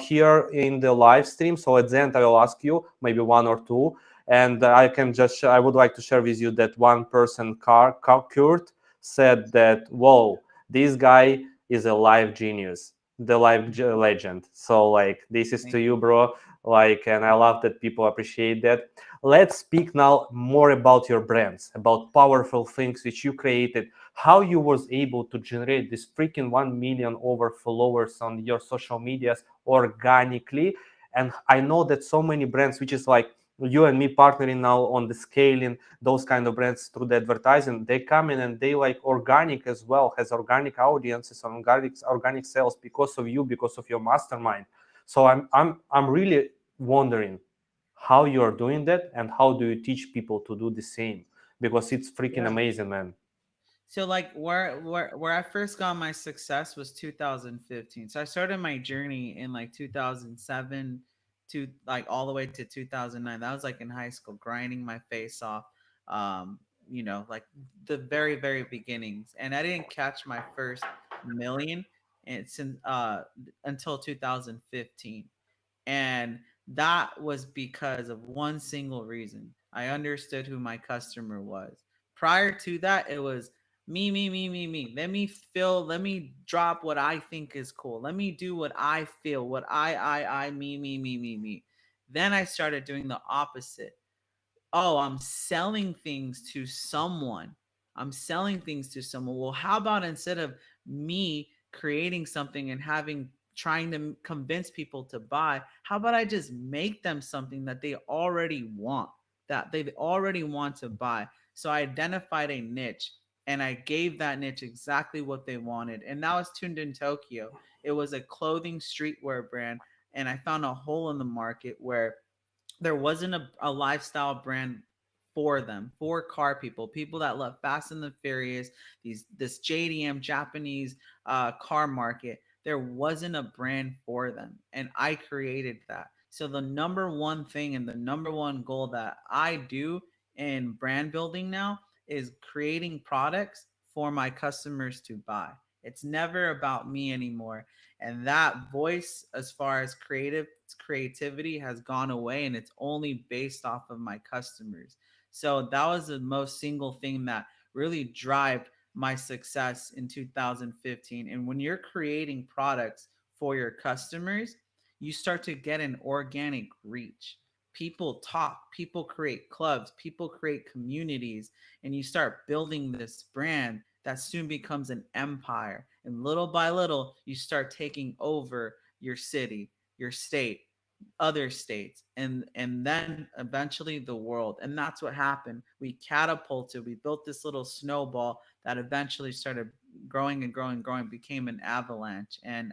here in the live stream, so at the end I will ask you maybe one or two, and I would like to share with you that one person, Kurt, said that, whoa, this guy is a live genius, the legend. So like this is to Thank you, bro. Like, and I love that people appreciate that. Let's speak now more about your brands, about powerful things which you created, how you was able to generate this freaking 1 million over followers on your social medias organically. And I know that so many brands, which is like you and me partnering now on the scaling those kind of brands through the advertising, they come in and they like organic as well, has organic audiences, organic sales because of you, because of your mastermind. So I'm really wondering how you are doing that, and how do you teach people to do the same, because it's freaking Yeah. amazing, man. So like where I first got my success was 2015. So I started my journey in like 2007 to like all the way to 2009. That was like in high school, grinding my face off. Um, like the very beginnings. And I didn't catch my first million it's in until 2015. And that was because of one single reason. I understood who my customer was. Prior to that, it was me. Let me drop what I think is cool. Let me do what I feel, what me. Then I started doing the opposite. Oh, I'm selling things to someone. I'm selling things to someone. Well, how about instead of me creating something and having trying to convince people to buy, how about I just make them something that they already want, that they already want to buy? So I identified a niche and I gave that niche exactly what they wanted. And that was Tuned in Tokyo. It was a clothing streetwear brand. And I found a hole in the market where there wasn't a lifestyle brand for them, for car people that love Fast and the Furious, this JDM Japanese car market. There wasn't a brand for them, and I created that. So the number one thing and the number one goal that I do in brand building now is creating products for my customers to buy. It's never about me anymore, and that voice as far as creativity has gone away, and it's only based off of my customers. So that was the most single thing that really drive my success in 2015. And when you're creating products for your customers, you start to get an organic reach. People talk, people create clubs, people create communities, and you start building this brand that soon becomes an empire. And little by little, you start taking over your city, your state, other states, and then eventually the world. And that's what happened. We catapulted, we built this little snowball that eventually started growing and growing, became an avalanche. And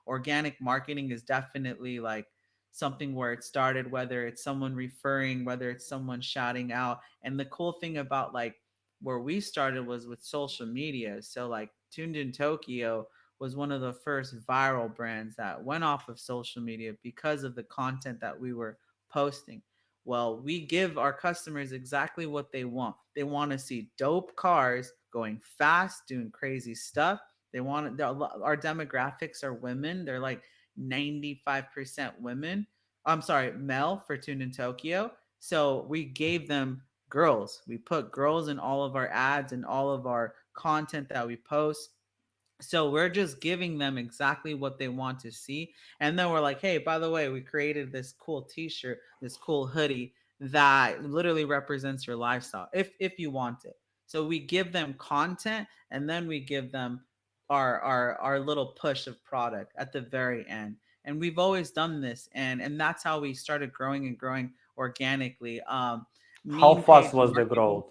organic marketing is definitely like something where it started, whether it's someone referring, whether it's someone shouting out. And the cool thing about like where we started was with social media. So like Tuned in Tokyo was one of the first viral brands that went off of social media because of the content that we were posting. Well, we give our customers exactly what they want. They want to see dope cars going fast, doing crazy stuff. They want our demographics are women. They're like 95% women. I'm sorry, male for Tuned in Tokyo. So we gave them girls. We put girls in all of our ads and all of our content that we post. So we're just giving them exactly what they want to see. And then we're like, hey, by the way, we created this cool t-shirt, this cool hoodie that literally represents your lifestyle if you want it. So we give them content, and then we give them our little push of product at the very end. And we've always done this, and that's how we started growing and growing organically. How Meme fast page was the marketing, growth?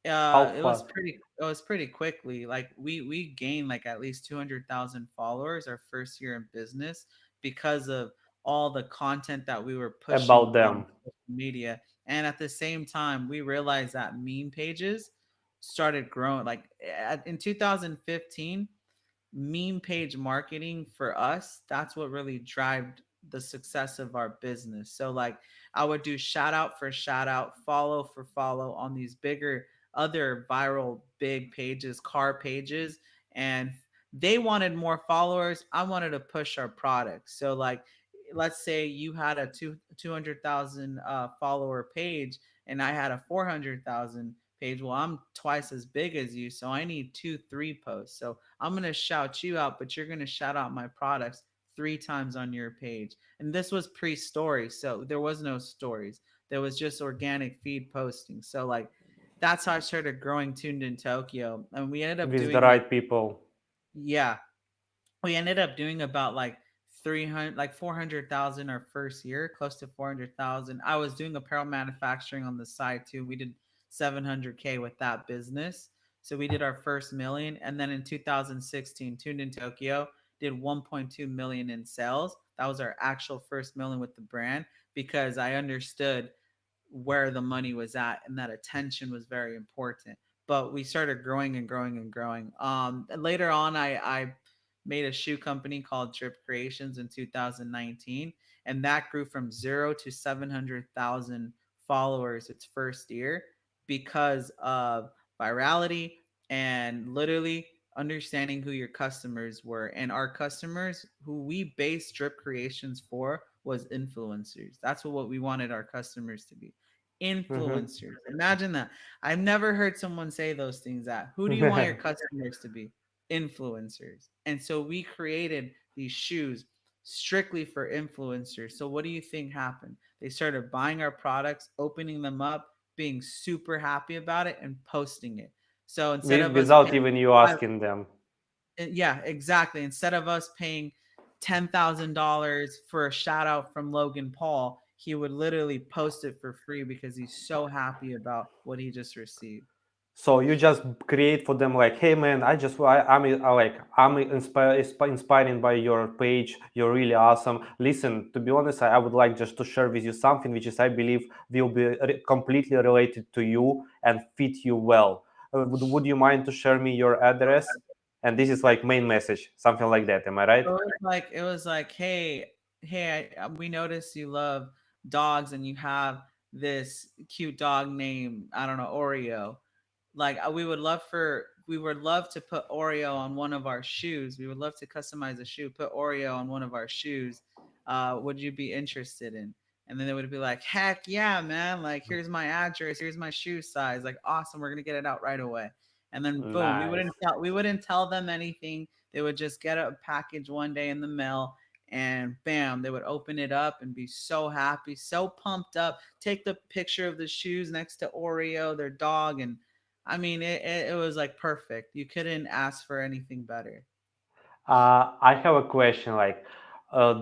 How fast? it was pretty quickly. Like we gained like at least 200,000 followers our first year in business because of all the content that we were pushing About on them? social media. And at the same time, we realized that meme pages started growing. Like in 2015, meme page marketing for us, that's what really drive the success of our business. So like I would do shout out for shout out, follow for follow on these bigger other viral big pages, car pages, and they wanted more followers. I wanted to push our product. So like let's say you had a 200,000 follower page and I had a 400,000 page. Well, I'm twice as big as you, so I need 2 3 posts. So I'm going to shout you out, but you're going to shout out my products 3 times on your page. And this was pre-story, so there was no stories. There was just organic feed posting. So like that's how I started growing Tuned in Tokyo, and we ended up With the doing like, right people? yeah, we ended up doing about like 300 like 400,000 our first year, close to 400,000. I was doing apparel manufacturing on the side too. We did 700K with that business. So we did our first million, and then in 2016 Tuned in Tokyo did 1.2 million in sales. That was our actual first million with the brand, because I understood where the money was at and that attention was very important. But we started growing and growing and growing. Later on, I made a shoe company called Drip Creations in 2019, and that grew from 0 to 700,000 followers its first year because of virality and literally understanding who your customers were. And our customers, who we based Drip Creations for, was influencers. That's what we wanted our customers to be. Hmm. Influencers. Imagine that. I've never heard someone say those things. That who do you want your customers to be? Influencers. And so we created these shoes strictly for influencers. So what do you think happened? They started buying our products, opening them up, being super happy about it, and posting it. So instead of us Without paying even you asking them. yeah, exactly. Instead of us paying $10,000 for a shout out from Logan Paul, he would literally post it for free because he's so happy about what he just received. So you just create for them like, hey man, I'm inspiring by your page. You're really awesome. Listen, to be honest, I would like just to share with you something which is I believe will be completely related to you and fit you well. Would you mind to share me your address? And this is like main message, something like that. Am I right? It was like, hey, we noticed you love dogs and you have this cute dog named, I don't know, Oreo. Like we would love to put Oreo on one of our shoes. We would love to customize a shoe, put Oreo on one of our shoes. Would you be interested in? And then they would be like, heck yeah, man! Like here's my address, here's my shoe size. Like awesome, we're gonna get it out right away. And then boom, Nice. we wouldn't tell them anything. They would just get a package one day in the mail, and bam, they would open it up and be so happy, so pumped up. Take the picture of the shoes next to Oreo, their dog, and I mean, it was like perfect. You couldn't ask for anything better. I have a question.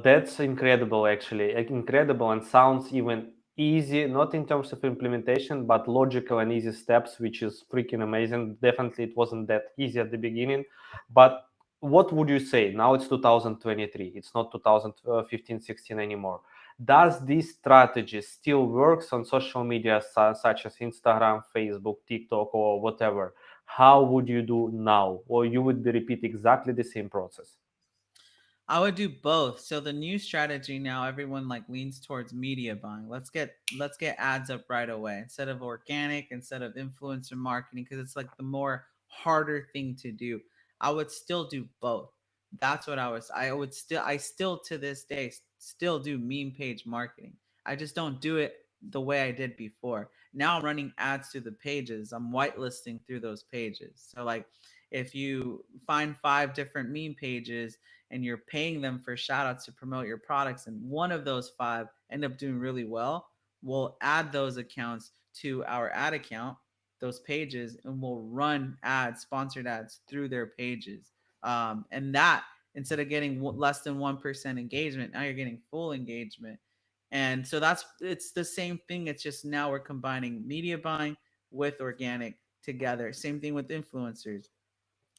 That's incredible, actually. Incredible and sounds even easy, not in terms of implementation, but logical and easy steps, which is freaking amazing. Definitely, it wasn't that easy at the beginning. But what would you say? Now it's 2023. It's not 2015, 16 anymore. Does this strategy still works on social media such as Instagram, Facebook, TikTok, or whatever? How would you do now? Or you would repeat exactly the same process? I would do both. So the new strategy now, everyone like leans towards media buying. Let's get ads up right away instead of organic, instead of influencer marketing, because it's like the more harder thing to do. I would still do both. That's what I still to this day still do meme page marketing. I just don't do it the way I did before. Now I'm running ads through the pages. I'm whitelisting through those pages. So like if you find 5 different meme pages and you're paying them for shout outs to promote your products, and one of those 5 end up doing really well, we'll add those accounts to our ad account, those pages, and we'll run ads, sponsored ads through their pages. And that, instead of getting less than 1% engagement, now you're getting full engagement. And so it's the same thing. It's just now we're combining media buying with organic together. Same thing with influencers.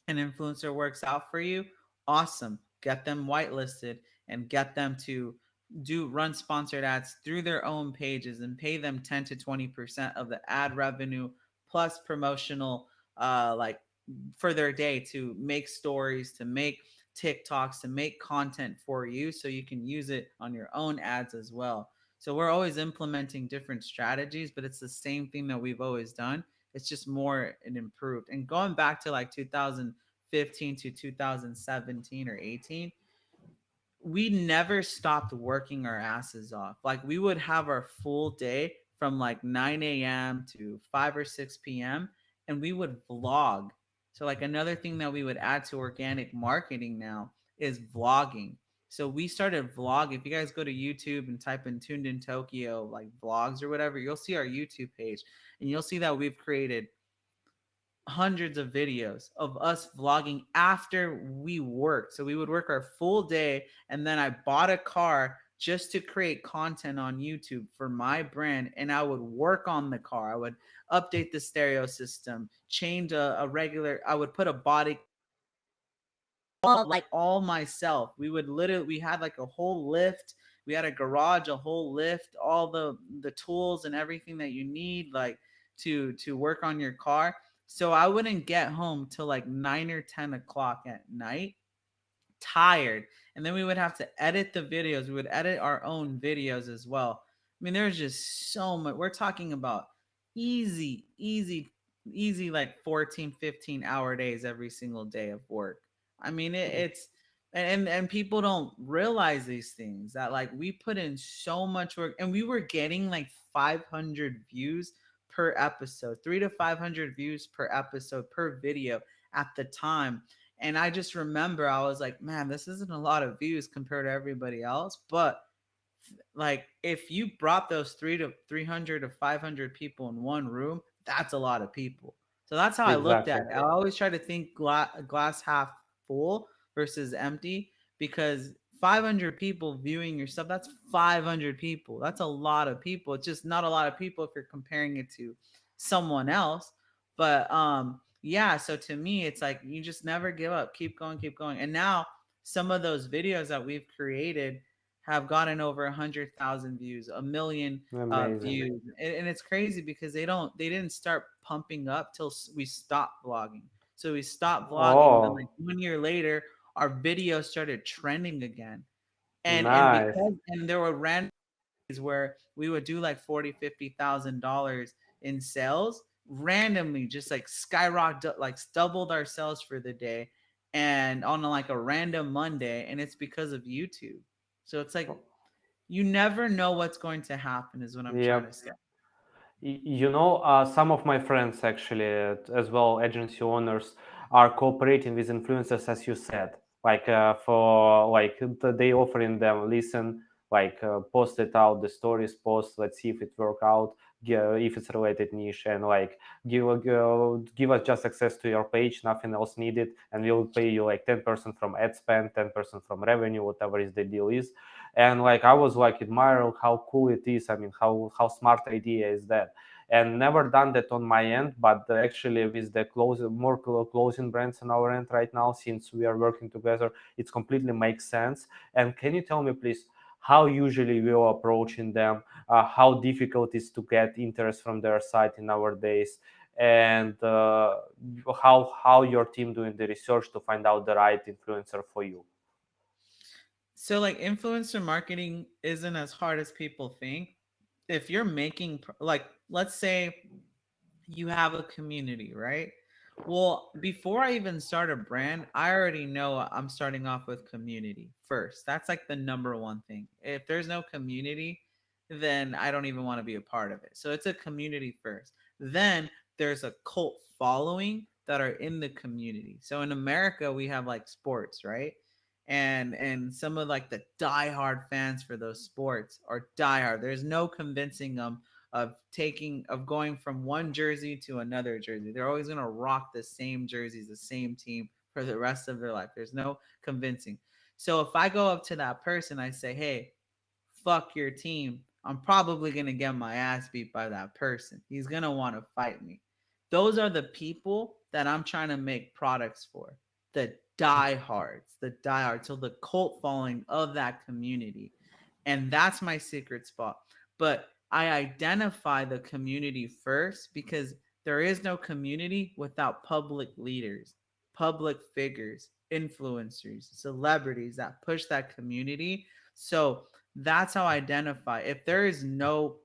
An influencer works out for you, awesome. Get them whitelisted and get them to do run sponsored ads through their own pages and pay them 10 to 20% of the ad revenue plus promotional like for their day to make stories, to make TikToks, to make content for you so you can use it on your own ads as well. So we're always implementing different strategies, but it's the same thing that we've always done. It's just more and improved. And going back to like 2015 to 2017 or 18, we never stopped working our asses off. Like we would have our full day from like 9 a.m. to 5 or 6 p.m. and we would vlog. So like another thing that we would add to organic marketing now is vlogging. So we started vlog. If you guys go to YouTube and type in Tuned in Tokyo like vlogs or whatever, you'll see our YouTube page and you'll see that we've created hundreds of videos of us vlogging after we worked. So we would work our full day, and then I bought a car just to create content on YouTube for my brand. And I would work on the car. I would update the stereo system, change a regular, I would put a body all myself. We would literally, we had like a whole lift. We had a garage, a whole lift, all the tools and everything that you need like to work on your car. So I wouldn't get home till like 9 or 10 o'clock at night, tired. And then we would have to edit the videos. We would edit our own videos as well. I mean, there's just so much. We're talking about easy, like 14, 15 hour days every single day of work. I mean, it's, and people don't realize these things that like we put in so much work and we were getting like 500 views per episode, 3 to 500 views per episode per video at the time. And I just remember I was like, man, this isn't a lot of views compared to everybody else. But like if you brought those 300 to 500 people in one room, that's a lot of people. So that's how I looked at Exactly. it. I always try to think glass half full versus empty, because 500 people viewing your stuff, that's 500 people. That's a lot of people. It's just not a lot of people if you're comparing it to someone else. But yeah, so to me it's like you just never give up. Keep going, keep going. And now some of those videos that we've created have gotten over 100,000 views, a million Amazing. views, and it's crazy because they didn't start pumping up till we stopped vlogging. So we stopped vlogging, and then like Oh, 1 year later, our videos started trending again, and nice. because and there were random where we would do like 40, $50,000 in sales randomly, just like skyrocket, like doubled our sales for the day, and on like a random Monday, and it's because of YouTube. So it's like you never know what's going to happen, is what I'm trying Yep. to say. You know, some of my friends actually, as well, agency owners, are cooperating with influencers, as you said. Like for like they offering them listen, like post it out the stories, post. Let's see if it work out, if it's related niche, and like give us just access to your page, nothing else needed, and we'll pay you like 10% from ad spend, 10% from revenue, whatever is the deal is. And like I was like admiring how cool it is. I mean, how smart idea is that? And never done that on my end, but actually with the closing brands on our end right now, since we are working together, it completely makes sense. And can you tell me please how usually we are approaching them, how difficult it is to get interest from their site in nowadays, and how your team doing the research to find out the right influencer for you? So like influencer marketing isn't as hard as people think. If you're making like let's say you have a community, right? Well, before I even start a brand, I already know I'm starting off with community first. That's like the number one thing. If there's no community, then I don't even want to be a part of it. So it's a community first. Then there's a cult following that are in the community. So in America, we have like sports, right? And some of like the diehard fans for those sports are diehard. There's no convincing them of going from one jersey to another jersey. They're always gonna rock the same jerseys, the same team for the rest of their life. There's no convincing. So if I go up to that person, I say, "Hey, fuck your team," I'm probably going to get my ass beat by that person. He's going to want to fight me. Those are the people that I'm trying to make products for. The diehards, the diehards. So the cult following of that community. And that's my secret spot. But I identify the community first because there is no community without public leaders, public figures, influencers, celebrities that push that community. So that's how I identify. If there is no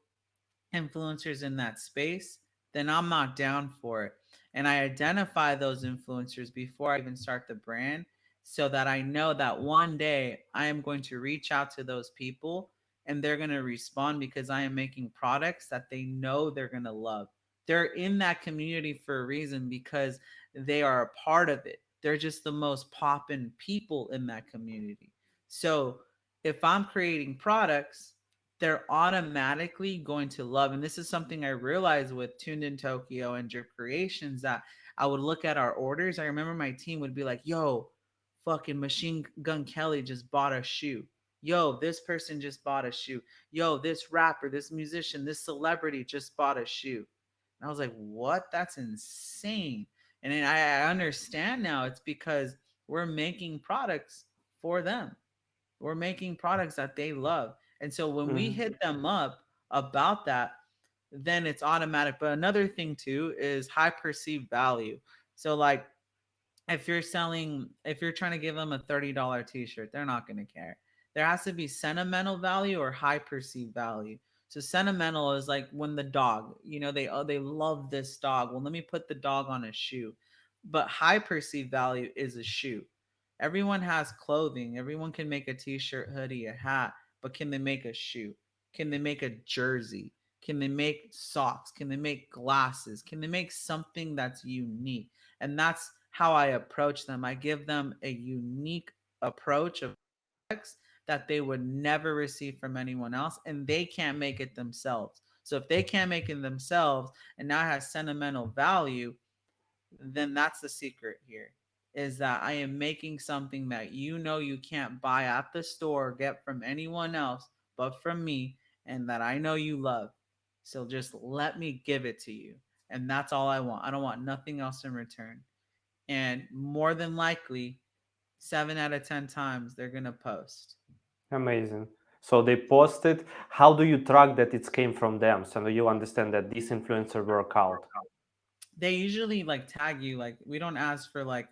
influencers in that space, then I'm not down for it. And I identify those influencers before I even start the brand so that I know that one day I am going to reach out to those people and they're going to respond because I am making products that they know they're going to love. They're in that community for a reason because they are a part of it. They're just the most poppin' people in that community. So if I'm creating products, they're automatically going to love. And this is something I realized with Tuned in Tokyo and Drip Creations that I would look at our orders. I remember my team would be like, yo, fucking Machine Gun Kelly just bought a shoe. Yo, this person just bought a shoe. Yo, this rapper, this musician, this celebrity just bought a shoe. And I was like, what? That's insane. And then I understand now it's because we're making products for them. We're making products that they love. And so when we Mhm. hit them up about that, then it's automatic. But another thing too is high perceived value. So like if you're trying to give them a $30 t-shirt, they're not going to care. There has to be sentimental value or high perceived value. So sentimental is like when the dog, they love this dog. Well, let me put the dog on a shoe. But high perceived value is a shoe. Everyone has clothing. Everyone can make a t-shirt, hoodie, a hat, but can they make a shoe? Can they make a jersey? Can they make socks? Can they make glasses? Can they make something that's unique? And that's how I approach them. I give them a unique approach of products that they would never receive from anyone else, and they can't make it themselves. So if they can't make it themselves and now has sentimental value, then that's the secret here is that I am making something that you can't buy at the store or get from anyone else but from me and that I know you love. So just let me give it to you. And that's all I want. I don't want nothing else in return. And more than likely, 7 out of 10 times they're gonna post. Amazing. So they posted. How do you track that it came from them? So you understand that this influencer work out. They usually like tag you. Like we don't ask for like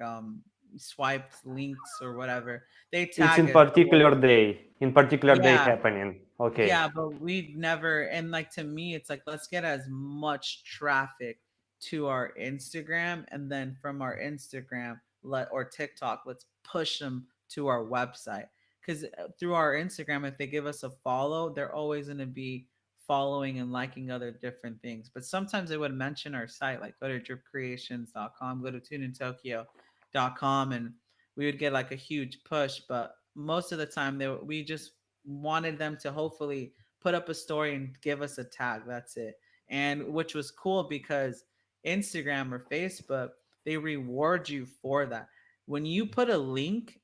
swiped links or whatever. They It's tag in us. So particular day. In particular day yeah, happening. Okay. yeah, but we've never, and like to me, it's like let's get as much traffic to our Instagram, and then from our Instagram, or TikTok, let's push them to our website. Because through our Instagram, if they give us a follow, they're always going to be following and liking other different things. But sometimes they would mention our site, like go to dripcreations.com, go to tuneintokyo.com, and we would get like a huge push. But most of the time, we just wanted them to hopefully put up a story and give us a tag. That's it. And which was cool because Instagram or Facebook, they reward you for that. When you put a link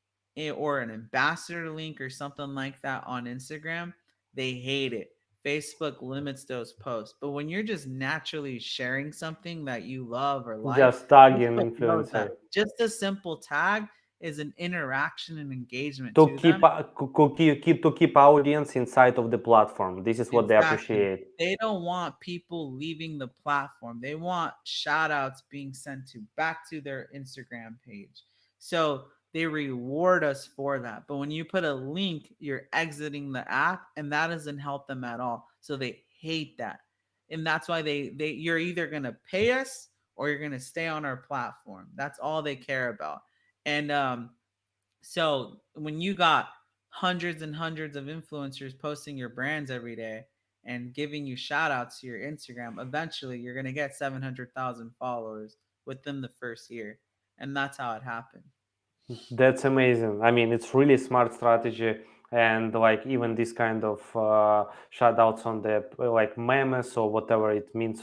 or an ambassador link or something like that on Instagram, they hate it. Facebook limits those posts. But when you're just naturally sharing something that you love or like, Just tagging Facebook knows that. influencer Just a simple tag is an interaction and engagement to to them. keep audience inside of the platform. This is what they Exactly. appreciate. They don't want people leaving the platform. They want shout outs being sent to back to their Instagram page. So they reward us for that. But when you put a link, you're exiting the app and that doesn't help them at all. So they hate that. And that's why they you're either gonna pay us or you're gonna stay on our platform. That's all they care about. And so when you got hundreds and hundreds of influencers posting your brands every day, and giving you shout outs to your Instagram, eventually you're going to get 700,000 followers within the first year. And that's how it happened. That's amazing. I mean, it's really smart strategy, and like even this kind of shout outs on the like memes or whatever it means,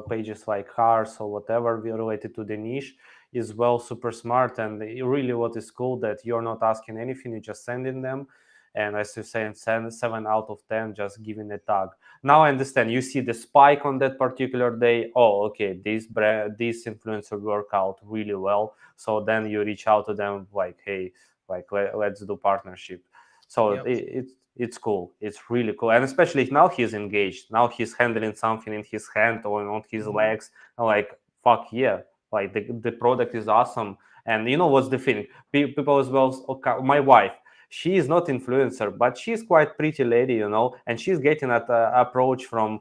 pages like cars or whatever related to the niche is well super smart. And really, what is cool that you're not asking anything, you're just sending them. And as you say, send 7 out of 10 just giving a tag. Now I understand. You see the spike on that particular day. Oh, okay, this influencer work out really well, so then you reach out to them like, hey, like let's do partnership. So Yep. it's cool, it's really cool. And especially now he's engaged, now he's handling something in his hand or on his Hmm. legs, and like fuck yeah, like the product is awesome. And you know what's the thing, people as well, okay, my wife, she is not influencer, but she's quite pretty lady, you know, and she's getting that approach from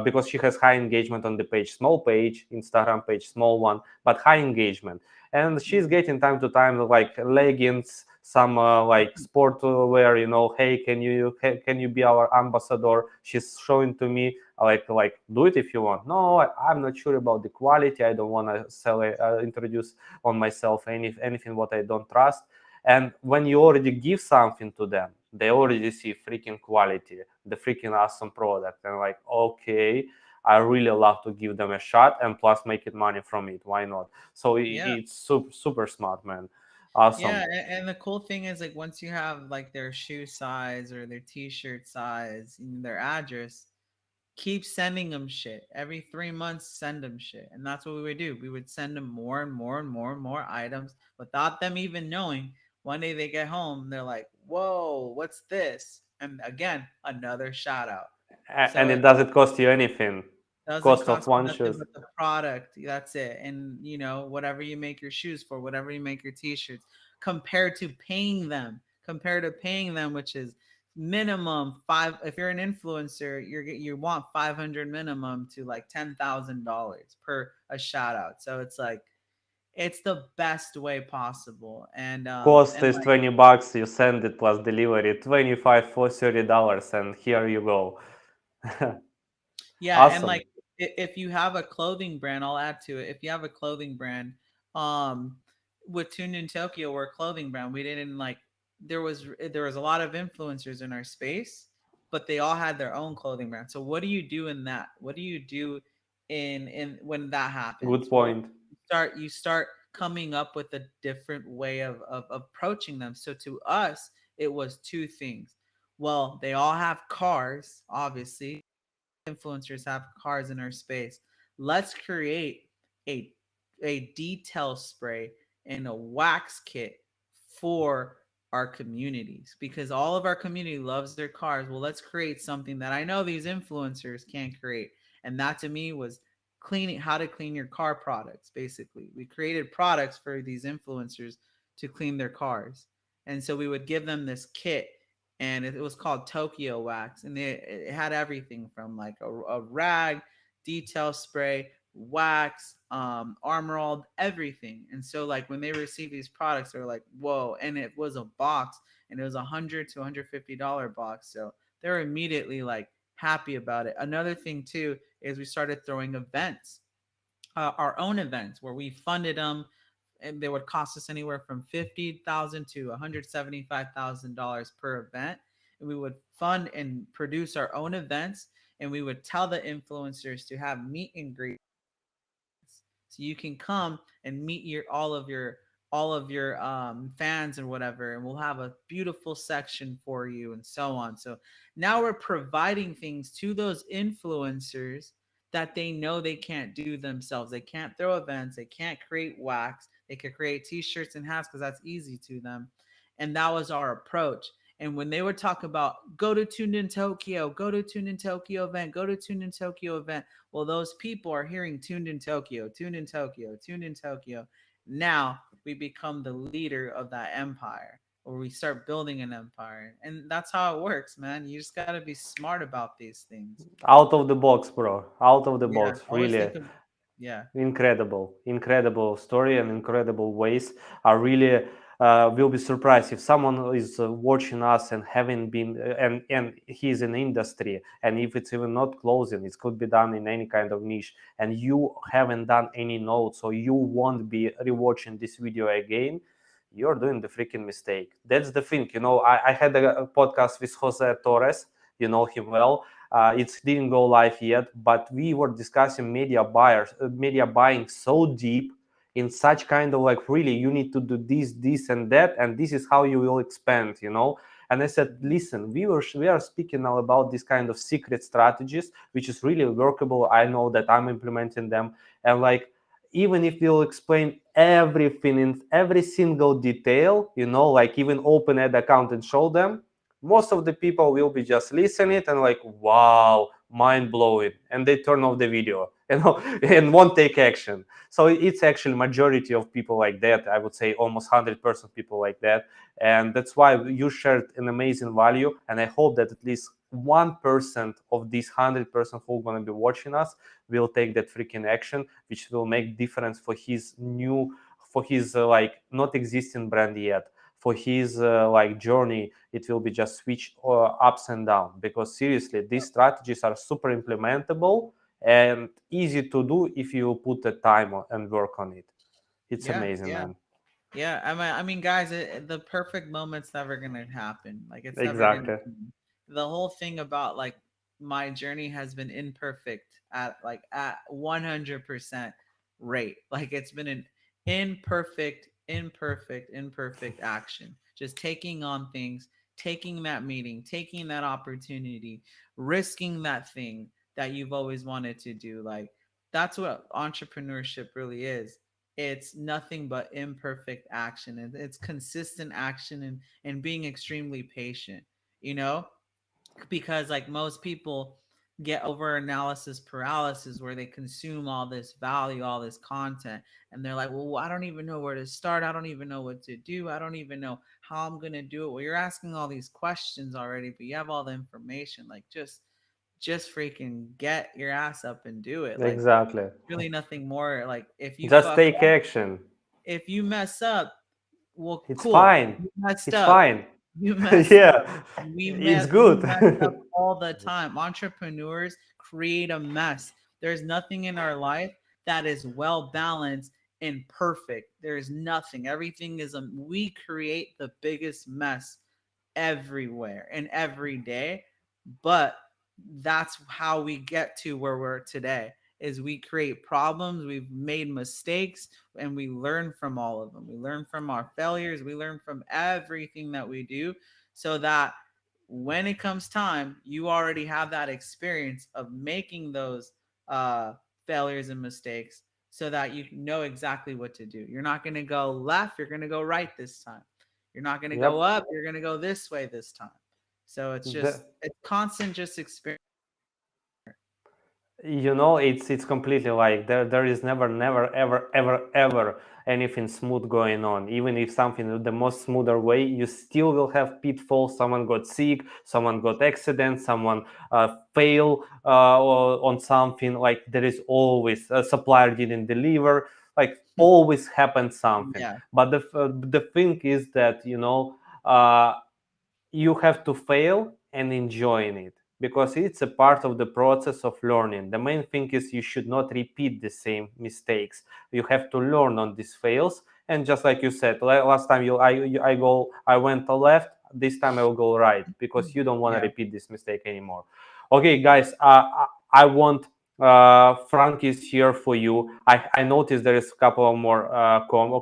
because she has high engagement on the page, small page, Instagram page, small one, but high engagement. And she's Hmm. getting time to time like leggings, some like sport wear, you know, hey, can you be our ambassador? She's showing to me like do it if you want. No, I'm not sure about the quality, I don't want to sell introduce on myself anything what I don't trust. And when you already give something to them, they already see freaking quality, the freaking awesome product, and like, okay, I really love to give them a shot and plus make it money from it. Why not? So Yeah. it's super smart, man. Yeah. Awesome. And the cool thing is, like, once you have like their shoe size or their t shirt size and their address, keep sending them shit. Every 3 months, send them shit. And that's what we would do. We would send them more and more and more and more items without them even knowing. One day they get home, they're like, whoa, what's this? And again, another shout out. So And it it doesn't cost you anything. doesn't Cost of cost one nothing shoes. but the product. That's it. And whatever you make your shoes for, whatever you make your t-shirts, compared to paying them, which is minimum five. If you're an influencer, you want 500 minimum to like $10,000 per a shout out. So it's like it's the best way possible. Cost And is like $20. You send it plus delivery, 25 for $30, and here you go. Yeah, and Awesome. like if you have a clothing brand, I'll add to it. If you have a clothing brand, um, with Tuned in Tokyo, we're a clothing brand. We didn't like there was a lot of influencers in our space, but they all had their own clothing brand. So what do you do in that? What do you do in when that Good happens? Well, point. you start coming up with a different way of approaching them. So to us, it was two things. Well, they all have cars, obviously influencers have cars in our space. Let's create a detail spray and a wax kit for our communities because all of our community loves their cars. Well, let's create something that I know these influencers can't create. And that to me was cleaning how to clean your car products basically. We created products for these influencers to clean their cars. And so we would give them this kit and it was called Tokyo Wax, and it had everything from like a rag, detail spray, wax, Armor All, everything. And so like when they received these products, they were like, "Whoa!" And it was a box, and it was $100 to $150 box. So they're immediately like happy about it. Another thing too is we started throwing events, our own events where we funded them and they would cost us anywhere from $50,000 to $175,000 per event. And we would fund and produce our own events, and we would tell the influencers to have meet and greet so you can come and meet your all of your fans and whatever, and we'll have a beautiful section for you and so on. So now we're providing things to those influencers that they know they can't do themselves. They can't throw events, they can't create wax, they could create t-shirts and hats because that's easy to them. And that was our approach. And when they would talk about go to Tuned in Tokyo, go to Tuned in Tokyo event, go to Tuned in Tokyo event, well, those people are hearing Tuned in Tokyo, Tuned in Tokyo, Tuned in Tokyo. Now we become the leader of that empire, or we start building an empire. And that's how it works, man. You just got to be smart about these things. Out of the box, bro. Out of the Yeah. box. Always Really think of, yeah. incredible, incredible story and incredible ways are really. will be surprised if someone is watching us and haven't been and he's in industry, and if it's even not clothing, it could be done in any kind of niche, and you haven't done any notes, so you won't be rewatching this video again, you're doing the freaking mistake. That's the thing. I had a podcast with Jose Torres. You know him well. It didn't go live yet, but we were discussing media buying so deep, in such kind of like, really, you need to do this and that, and this is how you will expand. And I said, listen, we are speaking now about this kind of secret strategies, which is really workable. I know that I'm implementing them, and like, even if we'll explain everything in every single detail, like even open ad account and show them, most of the people will be just listening and like, wow, mind blowing, and they turn off the video, and won't take action. So it's actually majority of people like that. I would say almost 100% people like that, and that's why you shared an amazing value. And I hope that at least 1% of these 100% who are going to be watching us will take that freaking action, which will make difference for his like not existing brand yet, for his like journey. It will be just switch ups and down, because seriously, these strategies are super implementable and easy to do if you put the time and work on it. It's Yeah, amazing, yeah. man. Yeah, I mean, guys, the perfect moment's never gonna happen. Like, it's never gonna Exactly. be. The whole thing about like my journey has been imperfect at 100% rate. Like, it's been an imperfect action. Just taking on things, taking that meeting, taking that opportunity, risking that thing that you've always wanted to do. Like, that's what entrepreneurship really is. It's nothing but imperfect action, and it's consistent action, and being extremely patient, you know because like most people get over analysis paralysis, where they consume all this value, all this content, and they're like, well, I don't even know where to start, I don't even know what to do, I don't even know how I'm going to do it. Well, you're asking all these questions already, but you have all the information. Like, just freaking get your ass up and do it. Like, Exactly. really nothing more. Like, if you Just fuck take up, action. if you mess up, well, It's cool. fine. You messed It's up. fine. You messed up. Yeah, it's We good. mess up all the time. Entrepreneurs create a mess. There's nothing in our life that is well balanced and perfect. There's nothing. Everything is we create the biggest mess everywhere and every day. But that's how we get to where we're today, is we create problems, we've made mistakes, and we learn from all of them. We learn from our failures, we learn from everything that we do, so that when it comes time, you already have that experience of making those uh, failures and mistakes, so that you know exactly what to do. You're not going to go left, you're going to go right this time. You're not going to go Yep. up, you're going to go this way this time. So The, it's constant just experience. it's completely like there is never ever anything smooth going on. Even if something the most smoother way, you still will have pitfalls. Someone got sick, someone got accident, someone fail on something. Like, there is always a supplier didn't deliver, like always happens something. Yeah. But the thing is that uh, you have to fail and enjoying it, because it's a part of the process of learning. The main thing is you should not repeat the same mistakes. You have to learn on these fails, and just like you said, last time I went to left, this time I will go right, because you don't want to Yeah. repeat this mistake anymore. Okay, guys, I want Frank is here for you. I noticed there is a couple of more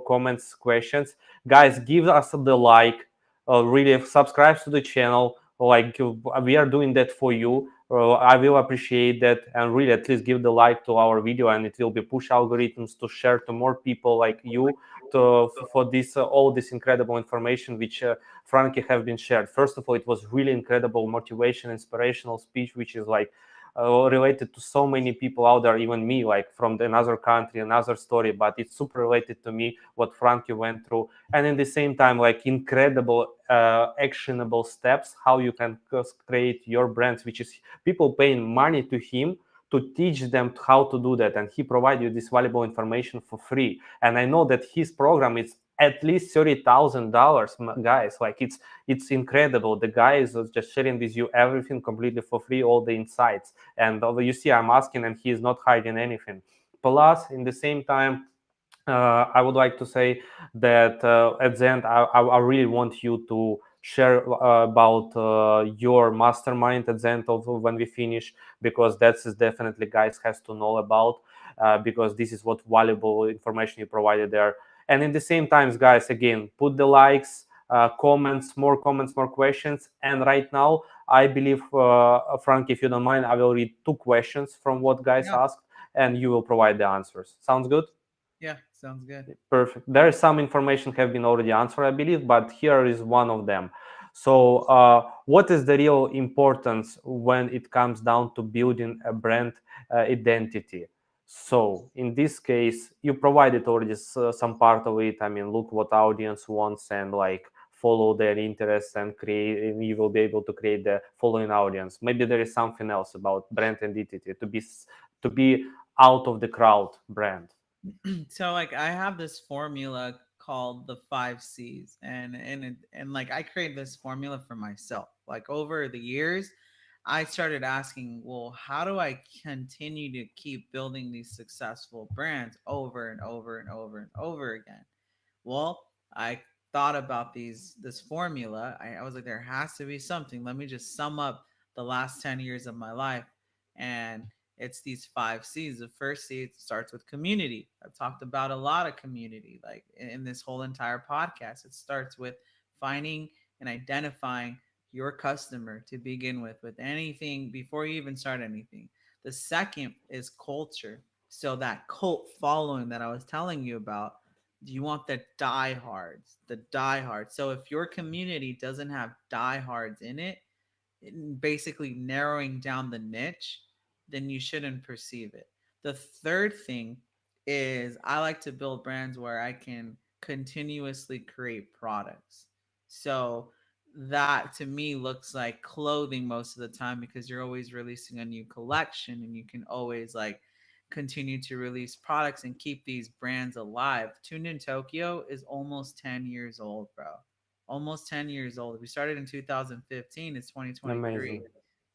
comments, questions. Guys, give us the like, really subscribe to the channel. Like, we are doing that for you. I will appreciate that, and really at least give the like to our video, and it will be push algorithms to share to more people like you, for this all this incredible information which Frankie have been shared. First of all, it was really incredible motivation, inspirational speech, which is like related to so many people out there, even me, like from another country, another story, but it's super related to me, what Frankie went through. And in the same time, like, incredible actionable steps how you can create your brands, which is people paying money to him to teach them how to do that, and he provides you this valuable information for free. And I know that his program is at least $30,000, guys. Like it's incredible. The guy is just sharing with you everything completely for free, all the insights. And you see, I'm asking, and he is not hiding anything. Plus, in the same time, I would like to say that at the end, I really want you to share about your mastermind at the end of when we finish, because that's definitely guys has to know about, because this is what valuable information you provided there. And in the same times, guys, again, put the likes, comments, more questions. And right now, I believe, Frank, if you don't mind, I will read two questions from what guys Yeah. asked, and you will provide the answers. Sounds good? Yeah. Sounds good. Perfect. There is some information have been already answered, I believe, but here is one of them. So, what is the real importance when it comes down to building a brand identity? So, in this case, you provided already some part of it. I mean, look what audience wants and like follow their interests and create, and you will be able to create the following audience. Maybe there is something else about brand identity to be out of the crowd brand. So like I have this formula called the 5 C's, and like I created this formula for myself. Like over the years, I started asking, well, how do I continue to keep building these successful brands over and over and over and over again? Well, I thought about this formula. I was like, there has to be something. Let me just sum up the last 10 years of my life. And it's these 5 C's. The first C starts with community. I've talked about a lot of community, like in this whole entire podcast. It starts with finding and identifying your customer to begin with anything before you even start anything. The second is culture. So that cult following that I was telling you about, you want the diehards, the diehards. So if your community doesn't have diehards in it, basically narrowing down the niche, then you shouldn't perceive it. The third thing is I like to build brands where I can continuously create products. So that to me looks like clothing most of the time, because you're always releasing a new collection and you can always like continue to release products and keep these brands alive. Tuned in Tokyo is almost 10 years old, bro. Almost 10 years old. We started in 2015. It's 2023. Amazing.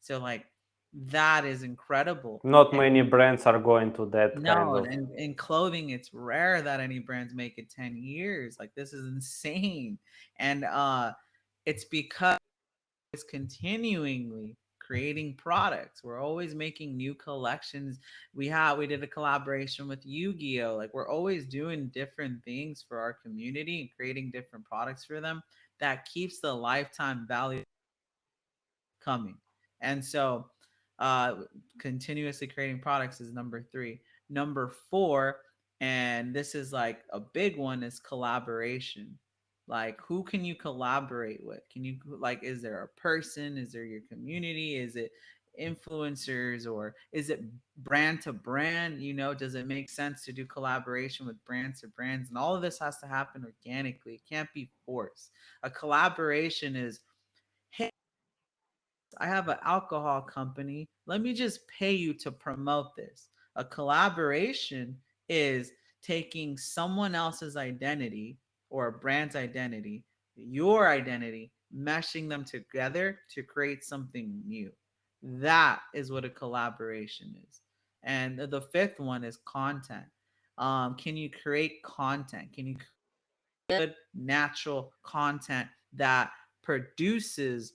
So like that is incredible. Not And many brands are going to that kind no, of. and in clothing, it's rare that any brands make it 10 years. Like this is insane. And it's because it's continually creating products. We're always making new collections. We did a collaboration with Yu-Gi-Oh! Like we're always doing different things for our community and creating different products for them that keeps the lifetime value coming. And so, uh, continuously creating products is number three. Number four, and this is like a big one, is collaboration. Like, who can you collaborate with? Can you, like, is there a person? Is there your community? Is it influencers, or is it brand to brand? You know, does it make sense to do collaboration with brands to brands? And all of this has to happen organically. It can't be forced. A collaboration is, hey, I have an alcohol company. Let me just pay you to promote this. A collaboration is taking someone else's identity or a brand's identity, your identity, meshing them together to create something new. That is what a collaboration is. And the fifth one is content. Can you create content? Can you create good natural content that produces,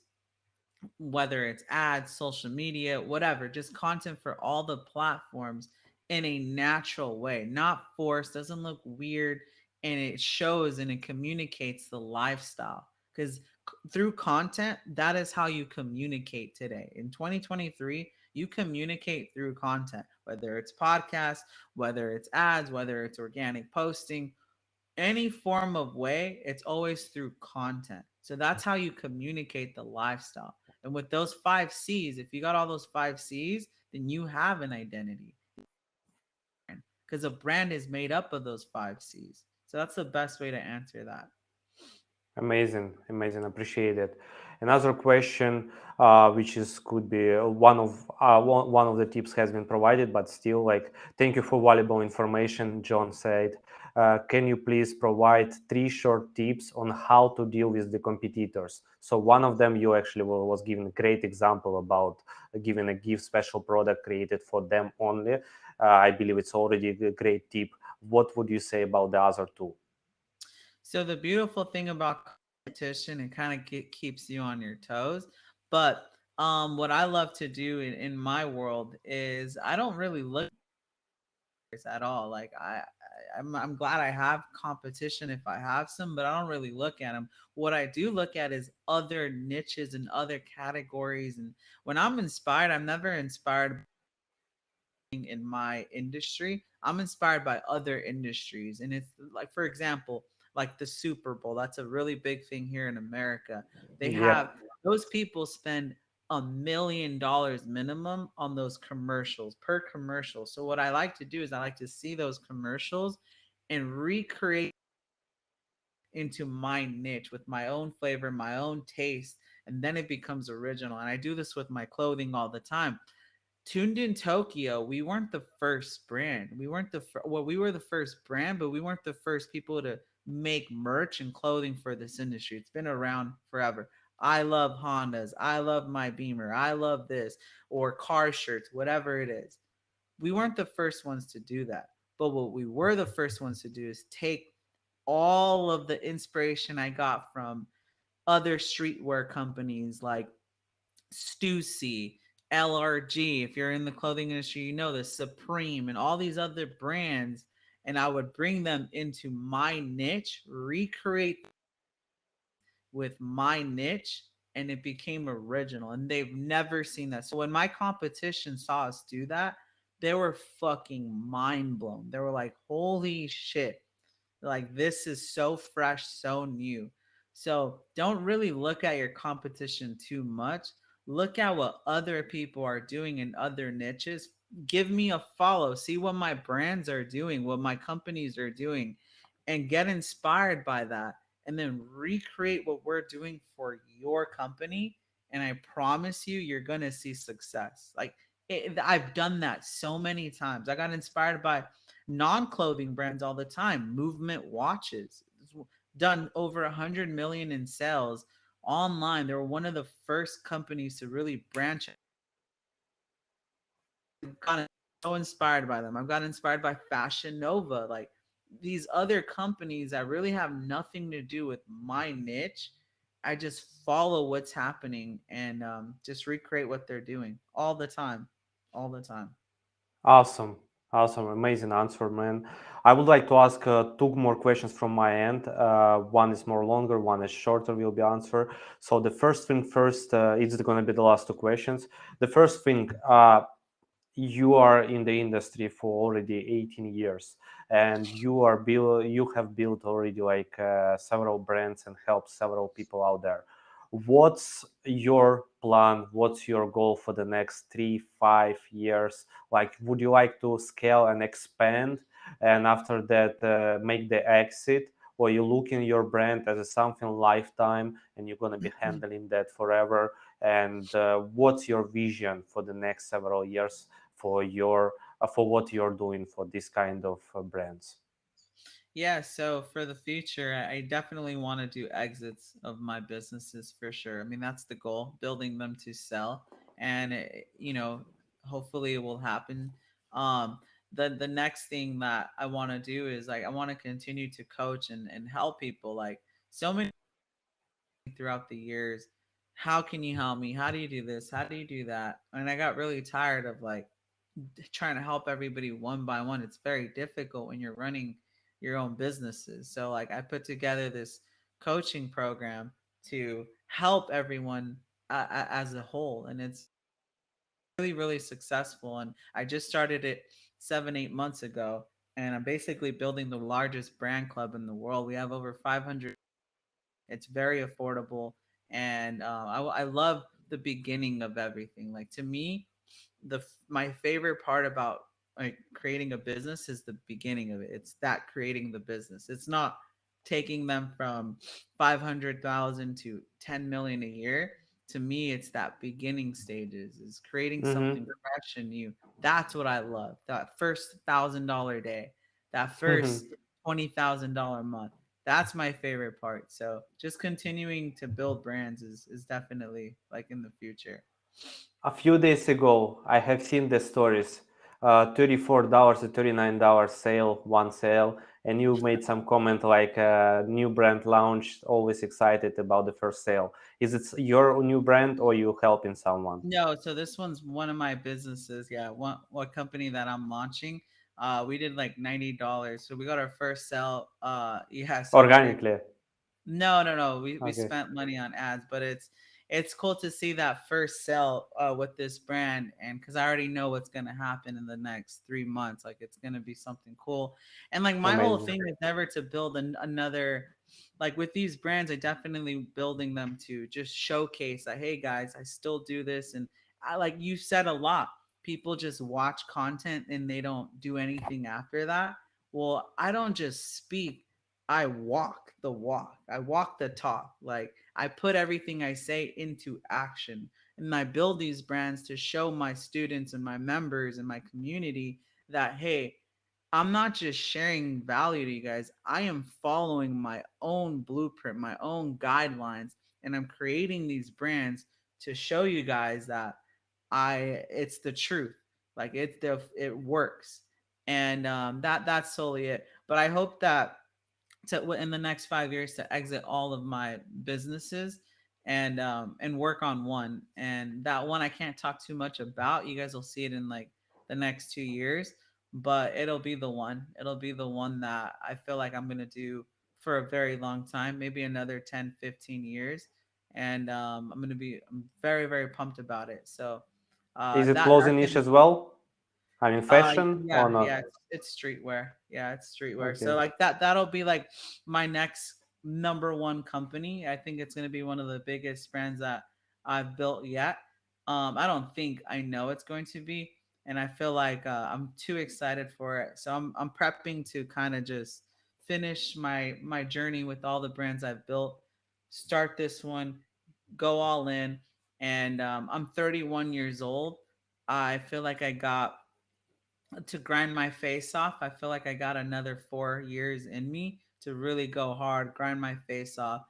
whether it's ads, social media, whatever, just content for all the platforms in a natural way, not forced, doesn't look weird, and it shows and it communicates the lifestyle. Because through content, that is how you communicate today. In 2023, you communicate through content, whether it's podcasts, whether it's ads, whether it's organic posting, any form of way, it's always through content. So that's how you communicate the lifestyle. And with those 5 C's, if you got all those 5 C's, then you have an identity, because a brand is made up of those 5 C's. So that's the best way to answer that. Amazing, amazing. Appreciate it. Another question, which is could be one of the tips has been provided, but still, like, thank you for valuable information. John said, can you please provide three short tips on how to deal with the competitors? So one of them, you actually was giving a great example about giving a gift special product created for them only. I believe it's already a great tip. What would you say about the other two? So the beautiful thing about competition, it kind of keeps you on your toes. But what I love to do in my world is I don't really look at all. Like I'm glad I have competition if I have some, but I don't really look at them. What I do look at is other niches and other categories. And when I'm inspired, I'm never inspired in my industry. I'm inspired by other industries. And it's like, for example, like the Super Bowl. That's a really big thing here in America. They Yeah. have those people spend $1 million minimum on those commercials per commercial. So what I like to do is I like to see those commercials and recreate into my niche with my own flavor, my own taste, and then it becomes original. And I do this with my clothing all the time. Tuned in Tokyo, we weren't the first brand. We weren't well, we were the first brand, but we weren't the first people to make merch and clothing for this industry. It's been around forever. I love Hondas. I love my Beamer. I love this or car shirts, whatever it is. We weren't the first ones to do that. But what we were the first ones to do is take all of the inspiration I got from other streetwear companies like Stussy, LRG. If you're in the clothing industry, you know this, Supreme, and all these other brands. And I would bring them into my niche, recreate with my niche, and it became original. And they've never seen that. So when my competition saw us do that, they were fucking mind blown. They were like, holy shit, like this is so fresh, so new. So don't really look at your competition too much. Look at what other people are doing in other niches. Give me a follow. See what my brands are doing, what my companies are doing, and get inspired by that. And then recreate what we're doing for your company. And I promise you, you're going to see success. Like I've done that so many times. I got inspired by non-clothing brands all the time. Movement watches, it's done over 100 million in sales online. They were one of the first companies to really branch. I've gotten so inspired by them. I've gotten inspired by Fashion Nova, like these other companies that really have nothing to do with my niche. I just follow what's happening and just recreate what they're doing all the time, all the time. Awesome. Awesome. Amazing answer, man. I would like to ask two more questions from my end. One is more longer, one is shorter, will be answered. So the first thing first, it's going to be the last two questions. The first thing, you are in the industry for already 18 years and you have built already like several brands and helped several people out there. What's your plan? What's your goal for the next 3 5 years? Like, would you like to scale and expand and after that make the exit, or you look in your brand as a something lifetime and you're going to be handling that forever? And what's your vision for the next several years for your for what you're doing for this kind of brands? Yeah, so for the future, I definitely want to do exits of my businesses for sure. I mean, that's the goal, building them to sell, and hopefully it will happen. Um, the next thing that I want to do is like I want to continue to coach and help people. Like so many throughout the years, how can you help me? How do you do this? How do you do that? And I got really tired of like trying to help everybody one by one. It's very difficult when you're running your own businesses. So like I put together this coaching program to help everyone as a whole, and it's really successful. And I just started it 7 8 months ago, and I'm basically building the largest brand club in the world. We have over 500. It's very affordable, and I love the beginning of everything. Like to me, my favorite part about like creating a business is the beginning of it. It's that creating the business. It's not taking them from 500,000 to 10 million a year. To me, it's that beginning stages, is creating something Mm-hmm. fresh and new. That's what I love. That first $1,000 day, that first $20,000 a month. That's my favorite part. So just continuing to build brands is definitely like in the future. A few days ago, I have seen the stories. $34 to $39 sale, one sale, and you made some comment like new brand launched, always excited about the first sale. Is it your new brand or you helping someone? No, so this one's one of my businesses. Yeah, one company that I'm launching. We did like $90. So we got our first sale. Yeah, so I'm very Organically. no, no, no. We Okay, spent money on ads, but it's cool to see that first sell with this brand, and because I already know what's gonna happen in the next 3 months. Like it's gonna be something cool, and like my whole amazing. thing is never to build another. Like with these brands, I definitely building them to just showcase that hey guys, I still do this, and I like you said a lot. People just watch content and they don't do anything after that. Well, I don't just speak, I walk the walk. I walk the talk. Like I put everything I say into action. And I build these brands to show my students and my members and my community that hey, I'm not just sharing value to you guys. I am following my own blueprint, my own guidelines, and I'm creating these brands to show you guys that I it's the truth. Like it works. And that's solely it. But I hope that to in the next 5 years to exit all of my businesses and work on one. And that one I can't talk too much about. You guys will see it in like the next 2 years, but it'll be the one. It'll be the one that I feel like I'm gonna do for a very long time, maybe another 10, 15 years. And I'm very, very pumped about it. So Is it that clothing that's niche gonna as well? I mean, fashion or yeah, not? yeah, it's streetwear. Yeah, it's streetwear. So Okay. like that'll be like my next number one company. I think it's gonna be one of the biggest brands that I've built yet. I don't think I know it's going to be, and I feel like I'm too excited for it. So I'm prepping to kind of just finish my journey with all the brands I've built, start this one, go all in, and I'm 31 years old. I feel like I got to grind my face off. I feel like I got another 4 years in me to really go hard, grind my face off.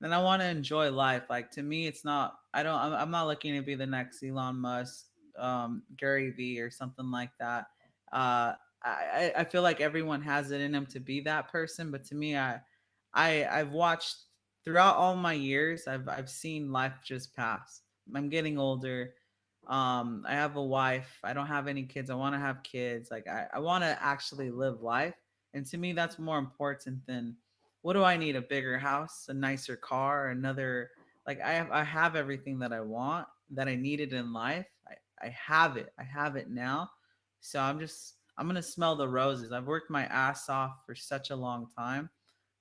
And I want to enjoy life. Like to me, it's not. I'm not looking to be the next Elon Musk, Gary V, or something like that. I feel like everyone has it in them to be that person, but to me, I've watched throughout all my years. I've seen life just pass. I'm getting older. I have a wife. I don't have any kids. I want to have kids. Like I want to actually live life. And to me that's more important than what do I need, a bigger house, a nicer car, another like I have everything that I want, that I needed in life. I have it. I have it now. So I'm going to smell the roses. I've worked my ass off for such a long time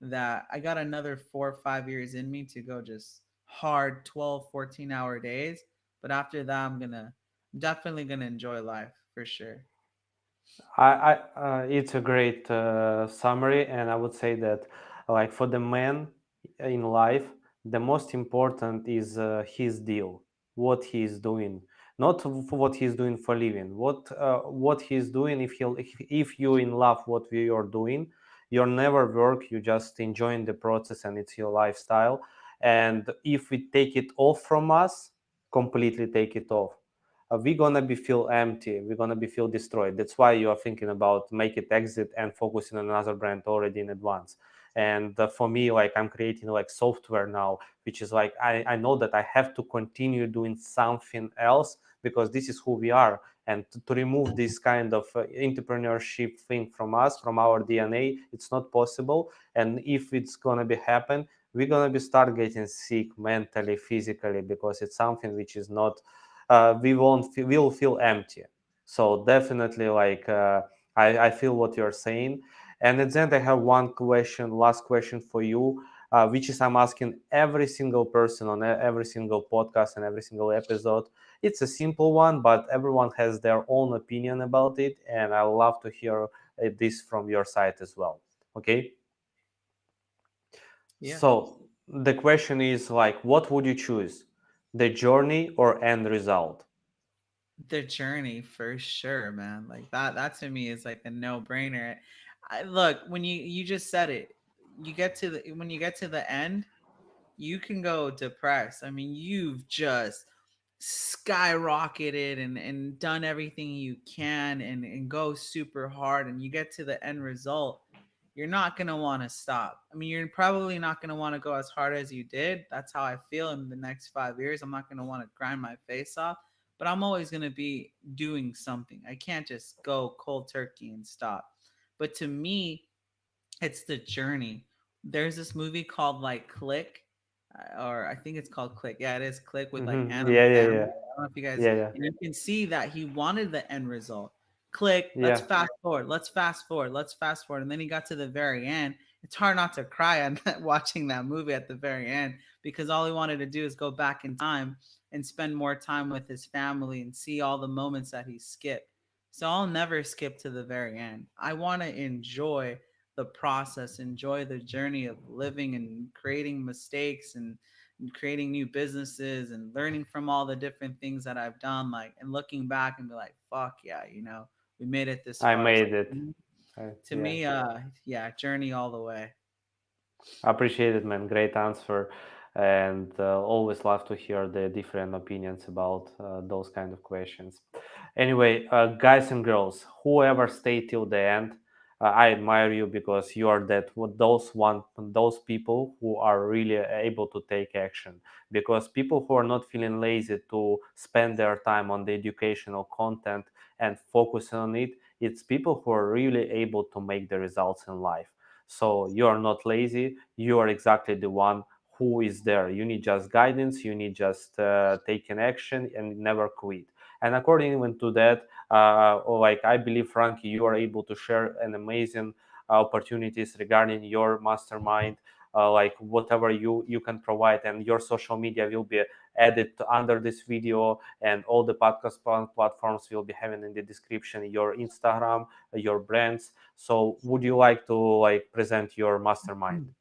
that I got another 4 or 5 years in me to go just hard 12, 14-hour days. But after that, definitely gonna enjoy life for sure. It's a great summary, and I would say that, like for the man in life, the most important is his deal, what he is doing, not for what he's doing for living. What he's doing, if you in love what you're doing, you're never work. You just enjoying the process, and it's your lifestyle. And if we take it off from us, completely take it off, we're gonna be feel empty, we're gonna be feel destroyed. That's why you are thinking about make it exit and focusing on another brand already in advance. And for me, like I'm creating like software now, which is like I know that I have to continue doing something else because this is who we are. And to remove this kind of entrepreneurship thing from us, from our DNA, it's not possible. And if it's gonna be happen, we're gonna be start getting sick mentally, physically, because it's something which is not, we'll feel empty. So definitely, like I feel what you're saying. And at the end, I have one question, last question for you, which is I'm asking every single person on every single podcast and every single episode. It's a simple one, but everyone has their own opinion about it, and I love to hear this from your side as well. Okay. Yeah, So the question is like, what would you choose, the journey or end result? the journey for sure, man. Like that to me is like a no brainer. Look, when you just said it, you get to the when you get to the end, you can go depressed. I mean, you've just skyrocketed and done everything you can and go super hard, and you get to the end result, you're not going to want to stop. I mean, you're probably not going to want to go as hard as you did. That's how I feel in the next 5 years. I'm not going to want to grind my face off, but I'm always going to be doing something. I can't just go cold turkey and stop. But to me, it's the journey. There's this movie called like Click, or I think it's called Click. Yeah, it is Click with like Hmm. Adam Yeah, yeah, Sandler. yeah, I don't know if you guys, yeah, yeah, and you can see that he wanted the end result. Click, let's yeah. fast forward, let's fast forward, let's fast forward. And then he got to the very end. It's hard not to cry on watching that movie at the very end because all he wanted to do is go back in time and spend more time with his family and see all the moments that he skipped. So I'll never skip to the very end. I want to enjoy the process, enjoy the journey of living and creating mistakes and creating new businesses and learning from all the different things that I've done, like and looking back and be like, fuck yeah, we made it this I far. So made it. to Yeah. me, yeah, journey all the way. Appreciate it, man. Great answer. And always love to hear the different opinions about those kind of questions. Anyway, guys and girls, whoever stay till the end, I admire you because you are those people who are really able to take action. Because people who are not feeling lazy to spend their time on the educational content and focus on it, it's people who are really able to make the results in life. So you are not lazy. You are exactly the one who is there. You need just guidance. You need just taking action and never quit. And according even to that, like I believe, Frankie, you are able to share an amazing opportunities regarding your mastermind. Like whatever you can provide, and your social media will be added under this video, and all the podcast platforms will be having in the description your Instagram, your brands. So would you like to like present your mastermind?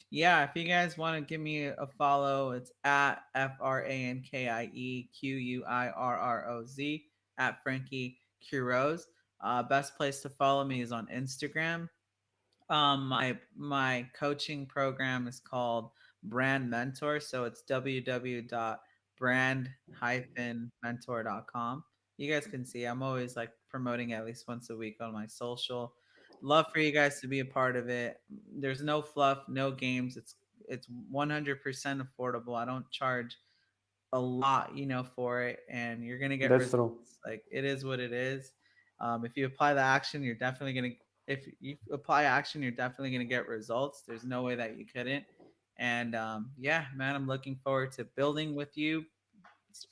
Yeah, if you guys want to give me a follow, it's at FrankieQuirroz at Frankie Quiroz. Best place to follow me is on Instagram. My coaching program is called Brandmentor, so it's www.brand-mentor.com. You guys can see I'm always like promoting at least once a week on my social. Love for you guys to be a part of it. There's no fluff, no games. It's 100% affordable. I don't charge a lot, for it, and you're gonna get That's results. true. Like it is what it is. If you apply the action, you're definitely gonna. If you apply action, you're definitely gonna get results. There's no way that you couldn't. And yeah, man, I'm looking forward to building with you,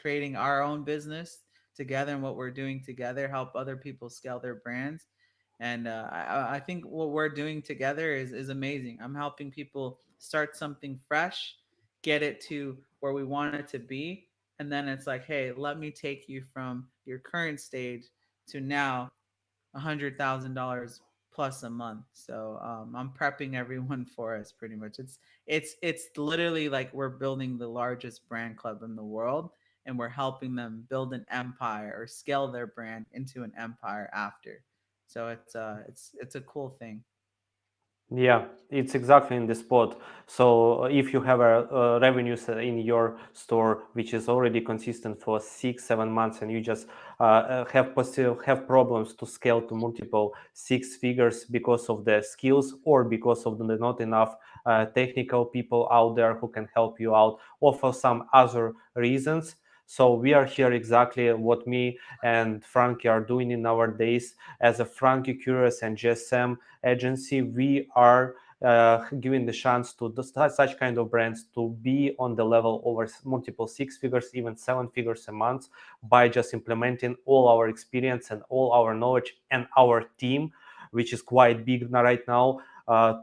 creating our own business together, and what we're doing together, help other people scale their brands. And I think what we're doing together is amazing. I'm helping people start something fresh, get it to where we want it to be, and then it's like, hey, let me take you from your current stage to now $100,000 plus a month. So I'm prepping everyone for us pretty much. It's literally like we're building the largest brand club in the world, and we're helping them build an empire or scale their brand into an empire after. So it's a cool thing. Yeah, it's exactly in the spot. So if you have a revenues in your store which is already consistent for 6 7 months, and you just have problems to scale to multiple six figures because of the skills or because of the not enough technical people out there who can help you out, or for some other reasons. So we are here exactly what me and Frankie are doing in our days as a Frankie Curious and GSM agency. We are giving the chance to such kind of brands to be on the level over multiple six figures, even seven figures a month, by just implementing all our experience and all our knowledge and our team, which is quite big right now,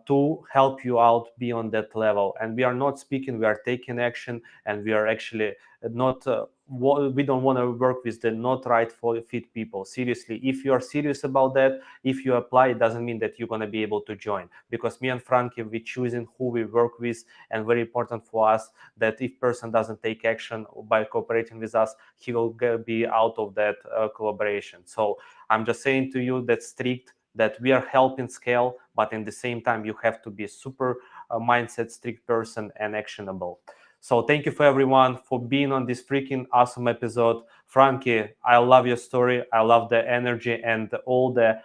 to help you out be on that level. And we are not speaking, we are taking action, and we are actually not we don't want to work with the not right for fit people. Seriously, if you are serious about that, if you apply, it doesn't mean that you're going to be able to join, because me and Frankie, we choosing who we work with, and very important for us that if person doesn't take action by cooperating with us, he will be out of that collaboration. So I'm just saying to you that strict that we are helping scale, but in the same time, you have to be super mindset, strict person and actionable. So thank you for everyone for being on this freaking awesome episode. Frankie, I love your story. I love the energy and all the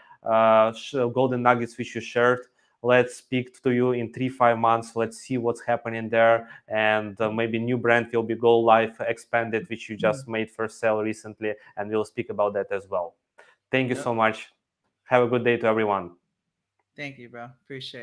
golden nuggets which you shared. Let's speak to you in 3-5 months. Let's see what's happening there, and maybe new brand will be go live expanded, which you just made first sale recently, and we'll speak about that as well. Thank you so much. Have a good day to everyone. Thank you, bro. Appreciate it.